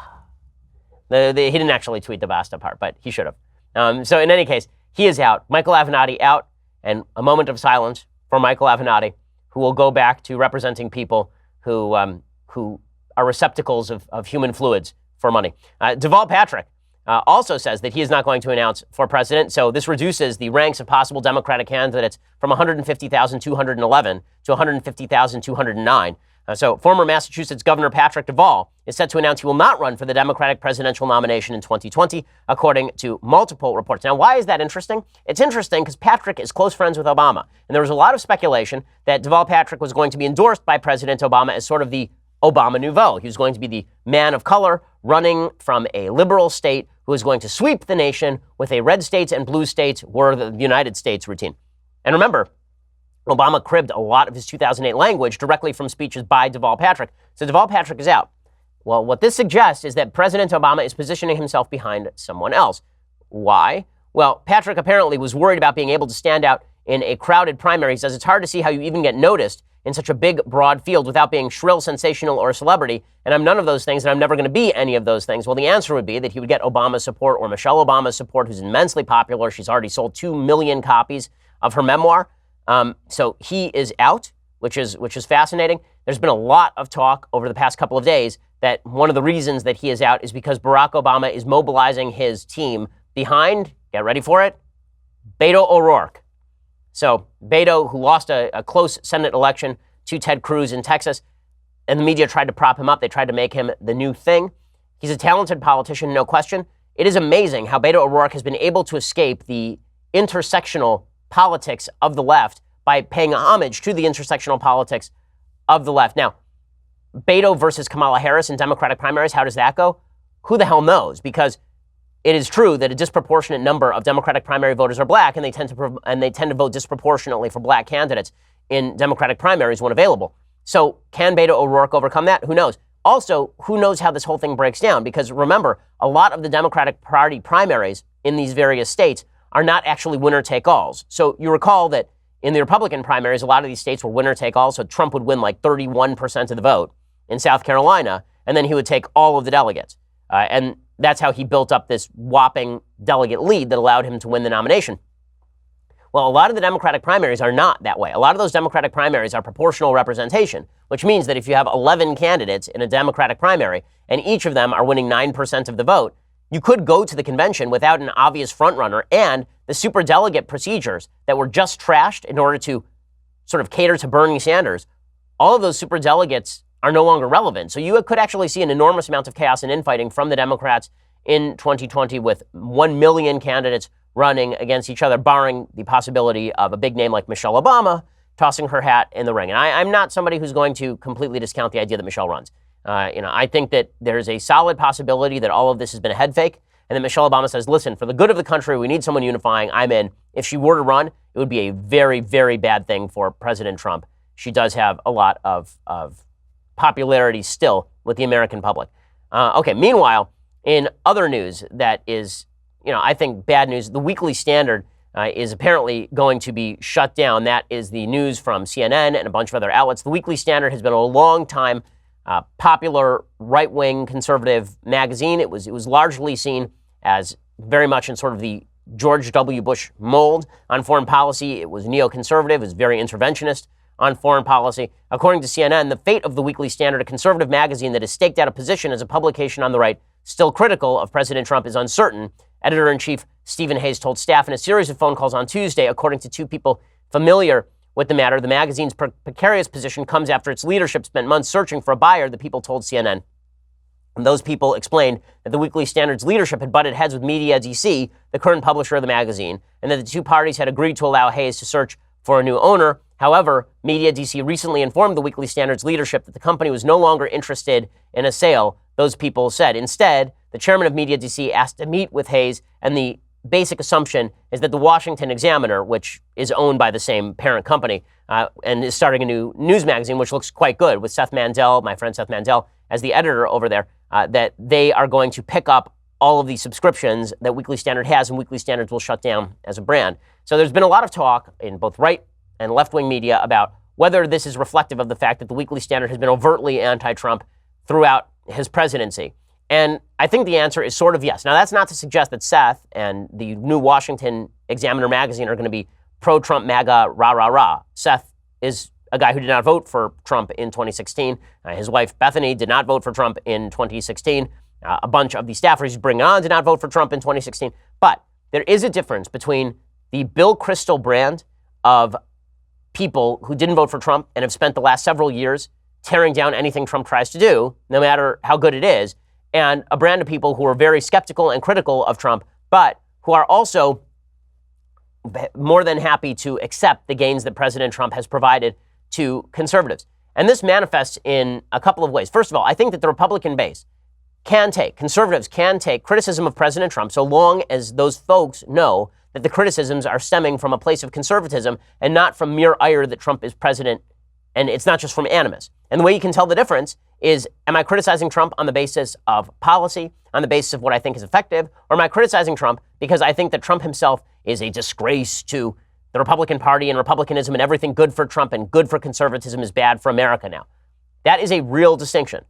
He didn't actually tweet the basta part, but he should have. So in any case, he is out. Michael Avenatti out, and a moment of silence for Michael Avenatti, who will go back to representing people who are receptacles of human fluids for money. Deval Patrick also says that he is not going to announce for president. So this reduces the ranks of possible Democratic candidates from 150,211 to 150,209. So former Massachusetts Governor Patrick Deval is set to announce he will not run for the Democratic presidential nomination in 2020, according to multiple reports. Now, why is that interesting? It's interesting because Patrick is close friends with Obama. And there was a lot of speculation that Deval Patrick was going to be endorsed by President Obama as sort of the Obama nouveau. He was going to be the man of color running from a liberal state who is going to sweep the nation with a red states and blue states were the United States routine. And remember, Obama cribbed a lot of his 2008 language directly from speeches by Deval Patrick. So Deval Patrick is out. Well, what this suggests is that President Obama is positioning himself behind someone else. Why? Well, Patrick apparently was worried about being able to stand out in a crowded primary. He says it's hard to see how you even get noticed in such a big, broad field without being shrill, sensational, or a celebrity. And I'm none of those things, and I'm never going to be any of those things. Well, the answer would be that he would get Obama's support or Michelle Obama's support, who's immensely popular. She's already sold 2 million copies of her memoir. So he is out, which is fascinating. There's been a lot of talk over the past couple of days that one of the reasons that he is out is because Barack Obama is mobilizing his team behind, get ready for it, Beto O'Rourke. So Beto, who lost a close Senate election to Ted Cruz in Texas, and the media tried to prop him up. They tried to make him the new thing. He's a talented politician, no question. It is amazing how Beto O'Rourke has been able to escape the intersectional politics of the left by paying homage to the intersectional politics of the left. Now, Beto versus Kamala Harris in Democratic primaries, how does that go? Who the hell knows? Because it is true that a disproportionate number of Democratic primary voters are black, and they tend to vote disproportionately for black candidates in Democratic primaries when available. So can Beto O'Rourke overcome that? Who knows? Also, who knows how this whole thing breaks down? Because remember, a lot of the Democratic Party primaries in these various states are not actually winner-take-alls. So you recall that in the Republican primaries, a lot of these states were winner-take-alls, so Trump would win like 31% of the vote in South Carolina, and then he would take all of the delegates. And that's how he built up this whopping delegate lead that allowed him to win the nomination. Well, a lot of the Democratic primaries are not that way. A lot of those Democratic primaries are proportional representation, which means that if you have 11 candidates in a Democratic primary and each of them are winning 9% of the vote, you could go to the convention without an obvious frontrunner, and the superdelegate procedures that were just trashed in order to sort of cater to Bernie Sanders, all of those superdelegates are no longer relevant. So you could actually see an enormous amount of chaos and infighting from the Democrats in 2020 with 1 million candidates running against each other, barring the possibility of a big name like Michelle Obama tossing her hat in the ring. And I'm not somebody who's going to completely discount the idea that Michelle runs. I think that there's a solid possibility that all of this has been a head fake, and that Michelle Obama says, listen, for the good of the country, we need someone unifying. I'm in. If she were to run, it would be a very, very bad thing for President Trump. She does have a lot of popularity still with the American public. Okay, meanwhile, in other news that is, I think bad news, the Weekly Standard is apparently going to be shut down. That is the news from CNN and a bunch of other outlets. The Weekly Standard has been a long time popular right-wing conservative magazine. It was largely seen as very much in sort of the George W. Bush mold on foreign policy. It was neoconservative. It was very interventionist on foreign policy. According to CNN, the fate of the Weekly Standard, a conservative magazine that has staked out a position as a publication on the right, still critical of President Trump, is uncertain. Editor-in-chief Stephen Hayes told staff in a series of phone calls on Tuesday, according to two people familiar with the matter. The magazine's precarious position comes after its leadership spent months searching for a buyer, the people told CNN. And those people explained that the Weekly Standard's leadership had butted heads with Media DC, the current publisher of the magazine, and that the two parties had agreed to allow Hayes to search for a new owner. However, Media DC recently informed the Weekly Standard's leadership that the company was no longer interested in a sale, those people said. Instead, the chairman of Media DC asked to meet with Hayes, and the basic assumption is that the Washington Examiner, which is owned by the same parent company, and is starting a new news magazine, which looks quite good, with Seth Mandel, my friend Seth Mandel, as the editor over there, that they are going to pick up all of the subscriptions that Weekly Standard has, and Weekly Standards will shut down as a brand. So there's been a lot of talk in both right and left-wing media about whether this is reflective of the fact that the Weekly Standard has been overtly anti-Trump throughout his presidency. And I think the answer is sort of yes. Now, that's not to suggest that Seth and the new Washington Examiner magazine are going to be pro-Trump MAGA rah-rah-rah. Seth is a guy who did not vote for Trump in 2016. His wife, Bethany, did not vote for Trump in 2016. A bunch of the staffers he's bringing on did not vote for Trump in 2016. But there is a difference between the Bill Kristol brand of people who didn't vote for Trump and have spent the last several years tearing down anything Trump tries to do, no matter how good it is, and a brand of people who are very skeptical and critical of Trump, but who are also more than happy to accept the gains that President Trump has provided to conservatives. And this manifests in a couple of ways. First of all, I think that the Republican base conservatives can take criticism of President Trump so long as those folks know that the criticisms are stemming from a place of conservatism and not from mere ire that Trump is president, and it's not just from animus. And the way you can tell the difference is, am I criticizing Trump on the basis of policy, on the basis of what I think is effective, or am I criticizing Trump because I think that Trump himself is a disgrace to the Republican Party and Republicanism, and everything good for Trump and good for conservatism is bad for America now? That is a real distinction.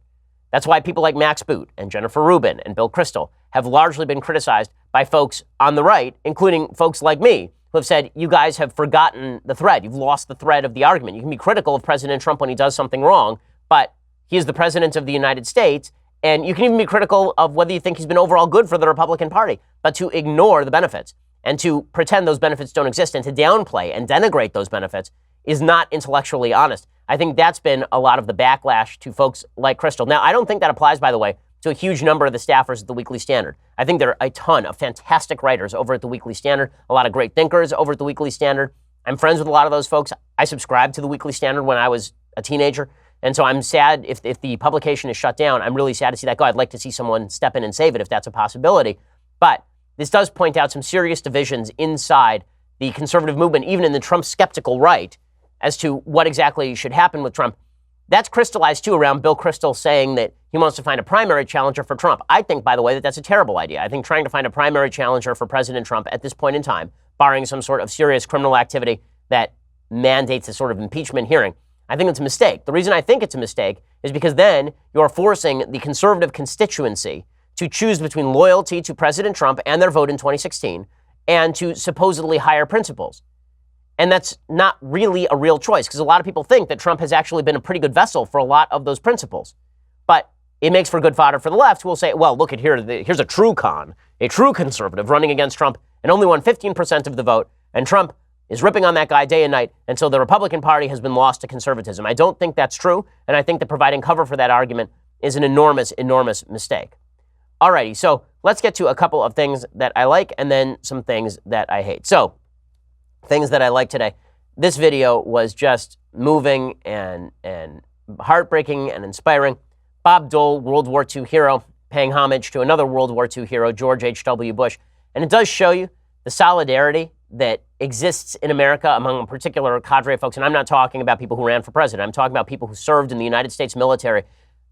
That's why people like Max Boot and Jennifer Rubin and Bill Kristol have largely been criticized by folks on the right, including folks like me, who have said, you guys have forgotten the thread. You've lost the thread of the argument. You can be critical of President Trump when he does something wrong, but he is the president of the United States, and you can even be critical of whether you think he's been overall good for the Republican Party, but to ignore the benefits and to pretend those benefits don't exist and to downplay and denigrate those benefits is not intellectually honest. I think that's been a lot of the backlash to folks like Kristol. Now, I don't think that applies, by the way, to a huge number of the staffers at the Weekly Standard. I think there are a ton of fantastic writers over at the Weekly Standard, a lot of great thinkers over at the Weekly Standard. I'm friends with a lot of those folks. I subscribed to the Weekly Standard when I was a teenager, and so I'm sad if the publication is shut down. I'm really sad to see that go. I'd like to see someone step in and save it if that's a possibility. But this does point out some serious divisions inside the conservative movement, even in the Trump skeptical right, as to what exactly should happen with Trump. That's crystallized, too, around Bill Kristol saying that he wants to find a primary challenger for Trump. I think, by the way, that that's a terrible idea. I think trying to find a primary challenger for President Trump at this point in time, barring some sort of serious criminal activity that mandates a sort of impeachment hearing, I think it's a mistake. The reason I think it's a mistake is because then you're forcing the conservative constituency to choose between loyalty to President Trump and their vote in 2016 and to supposedly higher principles. And that's not really a real choice, because a lot of people think that Trump has actually been a pretty good vessel for a lot of those principles. But it makes for good fodder for the left, who will say, well, look at here, here's a true a true conservative running against Trump and only won 15% of the vote. And Trump is ripping on that guy day and night. And so the Republican Party has been lost to conservatism. I don't think that's true. And I think that providing cover for that argument is an enormous, enormous mistake. Alrighty, so let's get to a couple of things that I like and then some things that I hate. So, things that I like today. This video was just moving and heartbreaking and inspiring. Bob Dole, World War II hero, paying homage to another World War II hero, George H.W. Bush. And it does show you the solidarity that exists in America among a particular cadre of folks. And I'm not talking about people who ran for president. I'm talking about people who served in the United States military.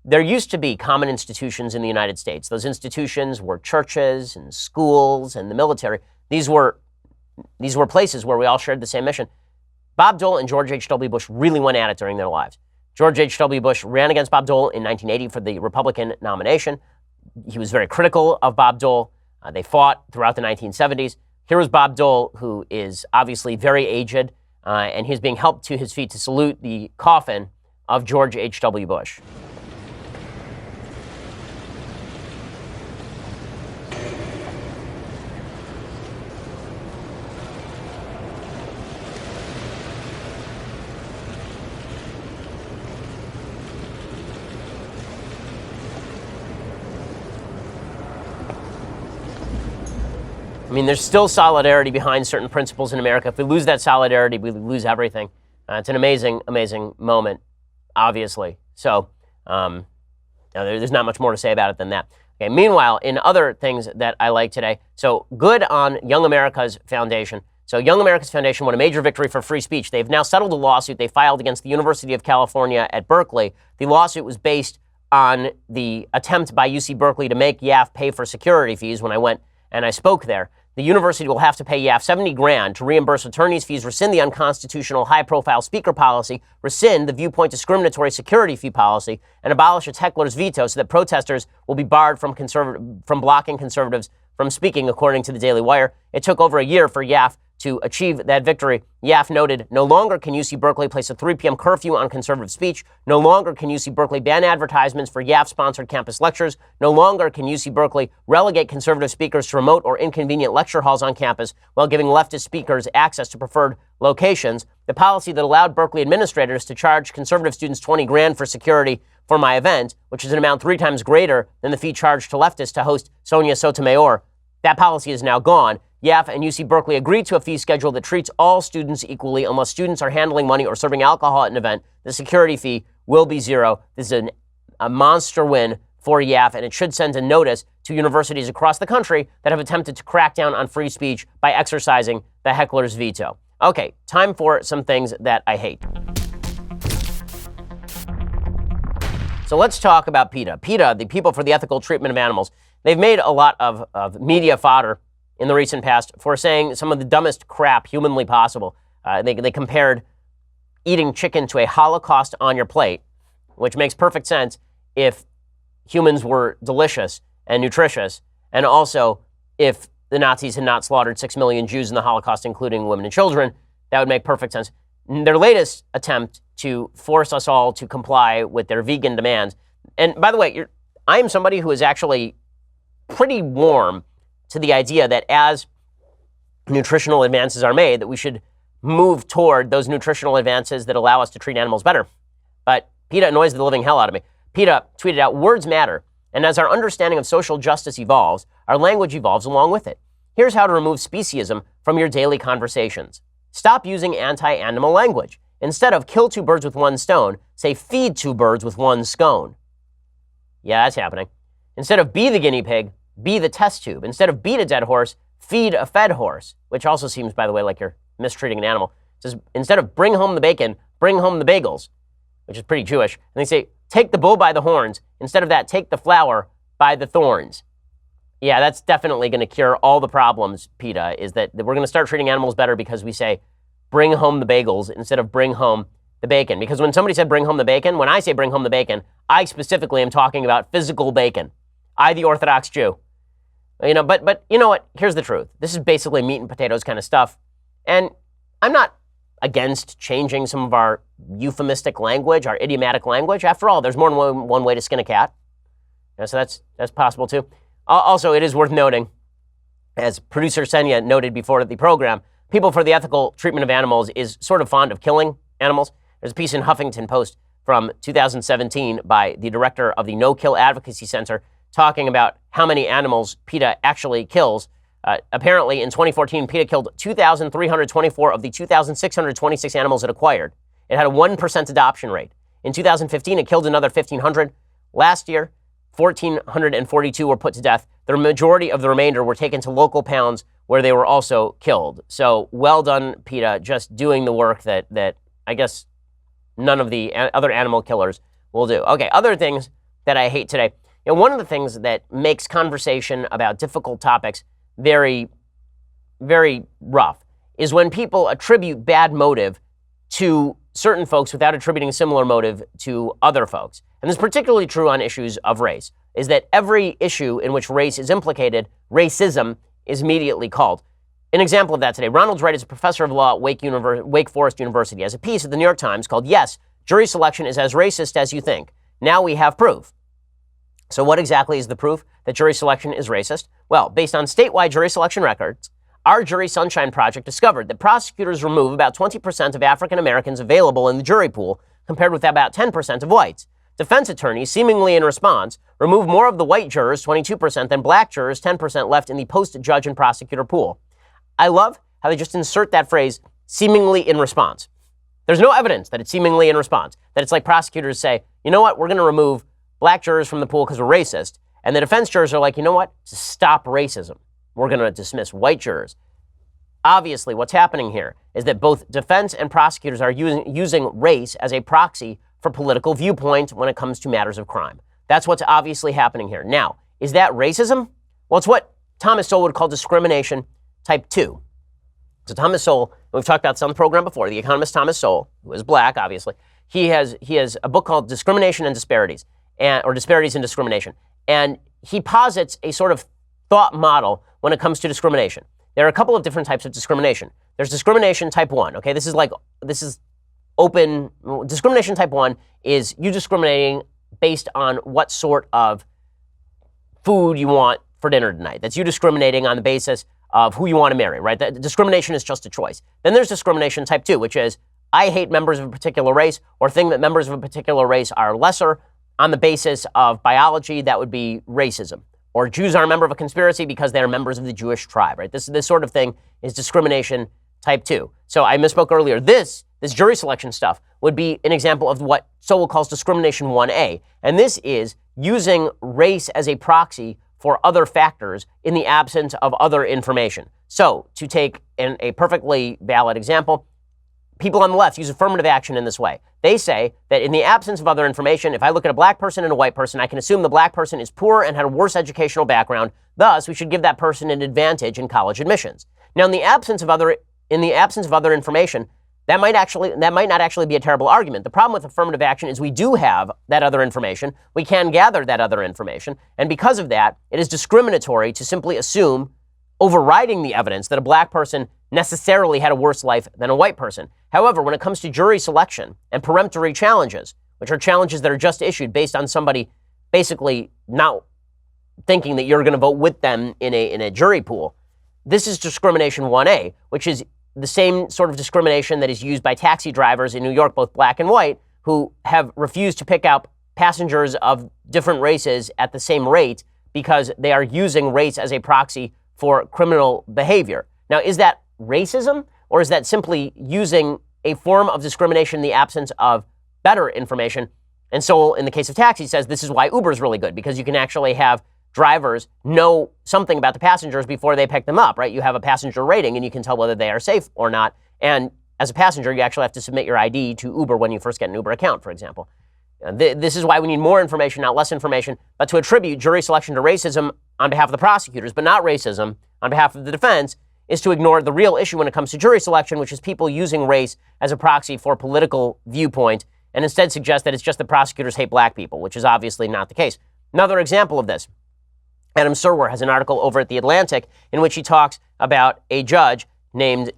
There used to be common institutions in the United States. Those institutions were churches and schools and the military. These were places where we all shared the same mission. Bob Dole and George H.W. Bush really went at it during their lives. George H.W. Bush ran against Bob Dole in 1980 for the Republican nomination. He was very critical of Bob Dole. They fought throughout the 1970s. Here was Bob Dole, who is obviously very aged, and he's being helped to his feet to salute the coffin of George H.W. Bush. I mean, there's still solidarity behind certain principles in America. If we lose that solidarity, we lose everything. It's an amazing, amazing moment, obviously. So there's not much more to say about it than that. Okay. Meanwhile, in other things that I like today, so good on Young America's Foundation. So Young America's Foundation won a major victory for free speech. They've now settled a lawsuit they filed against the University of California at Berkeley. The lawsuit was based on the attempt by UC Berkeley to make YAF pay for security fees when I went and I spoke there. The university will have to pay YAF $70,000 to reimburse attorneys' fees, rescind the unconstitutional high-profile speaker policy, rescind the viewpoint discriminatory security fee policy, and abolish its heckler's veto so that protesters will be barred from blocking conservatives from speaking, according to the Daily Wire. It took over a year for YAF to achieve that victory. YAF noted, no longer can UC Berkeley place a 3 p.m. curfew on conservative speech. No longer can UC Berkeley ban advertisements for YAF-sponsored campus lectures. No longer can UC Berkeley relegate conservative speakers to remote or inconvenient lecture halls on campus while giving leftist speakers access to preferred locations. The policy that allowed Berkeley administrators to charge conservative students $20,000 for security for my event, which is an amount 3 times greater than the fee charged to leftists to host Sonia Sotomayor, that policy is now gone. YAF and UC Berkeley agreed to a fee schedule that treats all students equally unless students are handling money or serving alcohol at an event. The security fee will be zero. This is a monster win for YAF, and it should send a notice to universities across the country that have attempted to crack down on free speech by exercising the heckler's veto. Okay, time for some things that I hate. So let's talk about PETA. PETA, the People for the Ethical Treatment of Animals, they've made a lot of media fodder in the recent past for saying some of the dumbest crap humanly possible. They compared eating chicken to a Holocaust on your plate, which makes perfect sense if humans were delicious and nutritious, and also if the Nazis had not slaughtered 6 million Jews in the Holocaust, including women and children. That would make perfect sense. Their latest attempt to force us all to comply with their vegan demands, and by the way, I am somebody who is actually pretty warm to the idea that as nutritional advances are made, that we should move toward those nutritional advances that allow us to treat animals better. But PETA annoys the living hell out of me. PETA tweeted out, words matter, and as our understanding of social justice evolves, our language evolves along with it. Here's how to remove speciesism from your daily conversations. Stop using anti-animal language. Instead of kill 2 birds with 1 stone, say feed 2 birds with 1 scone. Yeah, that's happening. Instead of be the guinea pig, be the test tube. Instead of beat a dead horse, feed a fed horse, which also seems, by the way, like you're mistreating an animal. It says, instead of bring home the bacon, bring home the bagels, which is pretty Jewish. And they say, take the bull by the horns. Instead of that, take the flower by the thorns. Yeah, that's definitely going to cure all the problems, PETA, is that we're going to start treating animals better because we say, bring home the bagels instead of bring home the bacon. Because when somebody said bring home the bacon, when I say bring home the bacon, I specifically am talking about physical bacon. I, the Orthodox Jew. But you know what? Here's the truth. This is basically meat and potatoes kind of stuff. And I'm not against changing some of our euphemistic language, our idiomatic language. After all, there's more than one way to skin a cat. So that's possible too. Also, it is worth noting, as producer Senya noted before the program, People for the Ethical Treatment of Animals is sort of fond of killing animals. There's a piece in Huffington Post from 2017 by the director of the No Kill Advocacy Center talking about how many animals PETA actually kills. Apparently, in 2014, PETA killed 2,324 of the 2,626 animals it acquired. It had a 1% adoption rate. In 2015, it killed another 1,500. Last year, 1,442 were put to death. The majority of the remainder were taken to local pounds where they were also killed. So well done, PETA, just doing the work that I guess none of the other animal killers will do. Okay, other things that I hate today. One of the things that makes conversation about difficult topics very, very rough is when people attribute bad motive to certain folks without attributing a similar motive to other folks. And this is particularly true on issues of race, is that every issue in which race is implicated, racism is immediately called. An example of that today, Ronald Wright is a professor of law at Wake Forest University, has a piece at the New York Times called, "Yes, Jury Selection is as Racist as You Think. Now we have proof." So what exactly is the proof that jury selection is racist? Well, based on statewide jury selection records, our Jury Sunshine Project discovered that prosecutors remove about 20% of African Americans available in the jury pool, compared with about 10% of whites. Defense attorneys, seemingly in response, remove more of the white jurors, 22%, than black jurors, 10%, left in the post-judge and prosecutor pool. I love how they just insert that phrase, seemingly in response. There's no evidence that it's seemingly in response, that it's like prosecutors say, you know what, we're going to remove black jurors from the pool because we're racist. And the defense jurors are like, you know what, to stop racism, we're going to dismiss white jurors. Obviously, what's happening here is that both defense and prosecutors are using race as a proxy for political viewpoint when it comes to matters of crime. That's what's obviously happening here. Now, is that racism? Well, it's what Thomas Sowell would call discrimination type 2. So Thomas Sowell, we've talked about this on the program before, the economist Thomas Sowell, who is black, obviously, he has a book called Discrimination and Disparities, or Disparities and Discrimination. And he posits a sort of thought model when it comes to discrimination. There are a couple of different types of discrimination. There's discrimination type 1. Okay, this is open. Discrimination type 1 is you discriminating based on what sort of food you want for dinner tonight. That's you discriminating on the basis of who you want to marry, right? That discrimination is just a choice. Then there's discrimination type 2, which is I hate members of a particular race or think that members of a particular race are lesser on the basis of biology. That would be racism. Or Jews are a member of a conspiracy because they are members of the Jewish tribe, right? This sort of thing is discrimination type 2. So I misspoke earlier. This jury selection stuff would be an example of what Sowell calls discrimination 1A. And this is using race as a proxy for other factors in the absence of other information. So to take a perfectly valid example, people on the left use affirmative action in this way. They say that in the absence of other information, if I look at a black person and a white person, I can assume the black person is poor and had a worse educational background. Thus, we should give that person an advantage in college admissions. Now, in the absence of other information, that might not actually be a terrible argument. The problem with affirmative action is we do have that other information. We can gather that other information. And because of that, it is discriminatory to simply assume, overriding the evidence, that a black person necessarily had a worse life than a white person. However, when it comes to jury selection and peremptory challenges, which are challenges that are just issued based on somebody basically not thinking that you're going to vote with them in a jury pool, this is discrimination 1A, which is the same sort of discrimination that is used by taxi drivers in New York, both black and white, who have refused to pick up passengers of different races at the same rate because they are using race as a proxy for criminal behavior. Now, is that racism, or is that simply using a form of discrimination in the absence of better information? And so in the case of taxi says this is why Uber is really good, because you can actually have drivers know something about the passengers before they pick them up, right? You have a passenger rating and you can tell whether they are safe or not. And as a passenger, you actually have to submit your ID to Uber when you first get an Uber account, for example. This is why we need more information, not less information, but to attribute jury selection to racism on behalf of the prosecutors, but not racism on behalf of the defense, is to ignore the real issue when it comes to jury selection, which is people using race as a proxy for political viewpoint, and instead suggest that it's just that prosecutors hate black people, which is obviously not the case. Another example of this, Adam Serwer has an article over at The Atlantic in which he talks about a judge named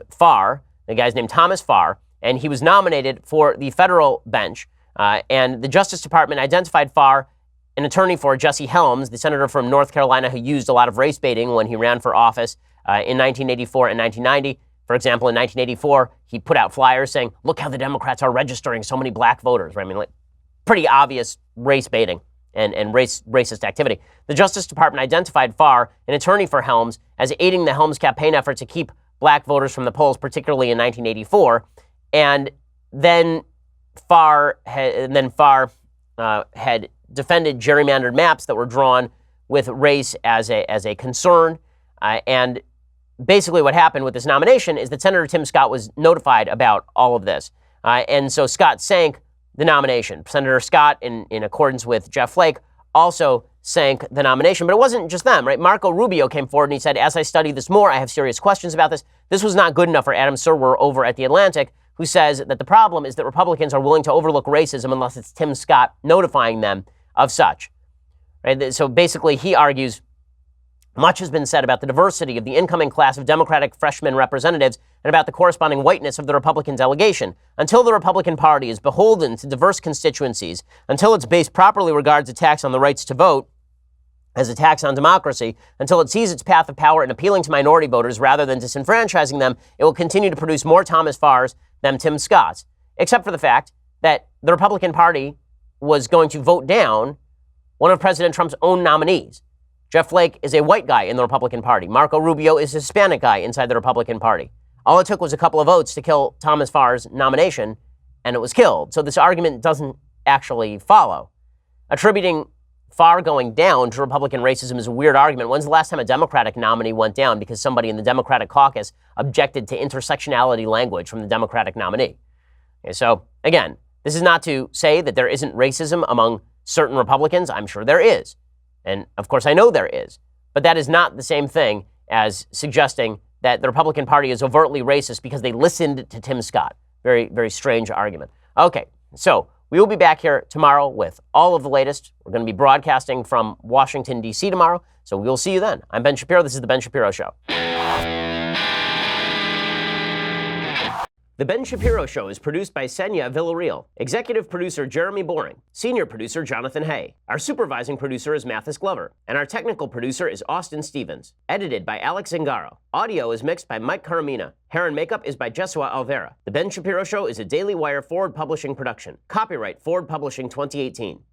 Farr. The guy's named Thomas Farr, and he was nominated for the federal bench. And the Justice Department identified Farr, an attorney for Jesse Helms, the senator from North Carolina who used a lot of race baiting when he ran for office in 1984 and 1990. For example, in 1984, he put out flyers saying, look how the Democrats are registering so many black voters. Right? I mean, like, pretty obvious race baiting and racist activity. The Justice Department identified Farr, an attorney for Helms, as aiding the Helms campaign effort to keep black voters from the polls, particularly in 1984. And then Farr had defended gerrymandered maps that were drawn with race as a concern. And basically what happened with this nomination is that Senator Tim Scott was notified about all of this. And so Scott sank the nomination. Senator Scott, in accordance with Jeff Flake, also sank the nomination. But it wasn't just them, right? Marco Rubio came forward and he said, as I study this more, I have serious questions about this. This was not good enough for Adam Serwer over at The Atlantic, who says that the problem is that Republicans are willing to overlook racism unless it's Tim Scott notifying them of such. Right? So basically, he argues much has been said about the diversity of the incoming class of Democratic freshman representatives and about the corresponding whiteness of the Republican delegation. Until the Republican Party is beholden to diverse constituencies, until its base properly regards attacks on the rights to vote as attacks on democracy, until it sees its path of power in appealing to minority voters rather than disenfranchising them, it will continue to produce more Thomas Farrs than Tim Scotts, except for the fact that the Republican Party was going to vote down one of President Trump's own nominees. Jeff Flake is a white guy in the Republican Party. Marco Rubio is a Hispanic guy inside the Republican Party. All it took was a couple of votes to kill Thomas Farr's nomination, and it was killed. So this argument doesn't actually follow. Attributing Farr going down to Republican racism is a weird argument. When's the last time a Democratic nominee went down because somebody in the Democratic caucus objected to intersectionality language from the Democratic nominee? Okay, so again, this is not to say that there isn't racism among certain Republicans. I'm sure there is. And of course, I know there is. But that is not the same thing as suggesting that the Republican Party is overtly racist because they listened to Tim Scott. Very, very strange argument. Okay, so we will be back here tomorrow with all of the latest. We're going to be broadcasting from Washington, D.C. tomorrow. So we will see you then. I'm Ben Shapiro. This is The Ben Shapiro Show. The Ben Shapiro Show is produced by Senya Villarreal, executive producer Jeremy Boring, senior producer Jonathan Hay. Our supervising producer is Mathis Glover, and our technical producer is Austin Stevens. Edited by Alex Zingaro. Audio is mixed by Mike Caramina. Hair and makeup is by Jesua Alvera. The Ben Shapiro Show is a Daily Wire Forward Publishing production. Copyright Forward Publishing 2018.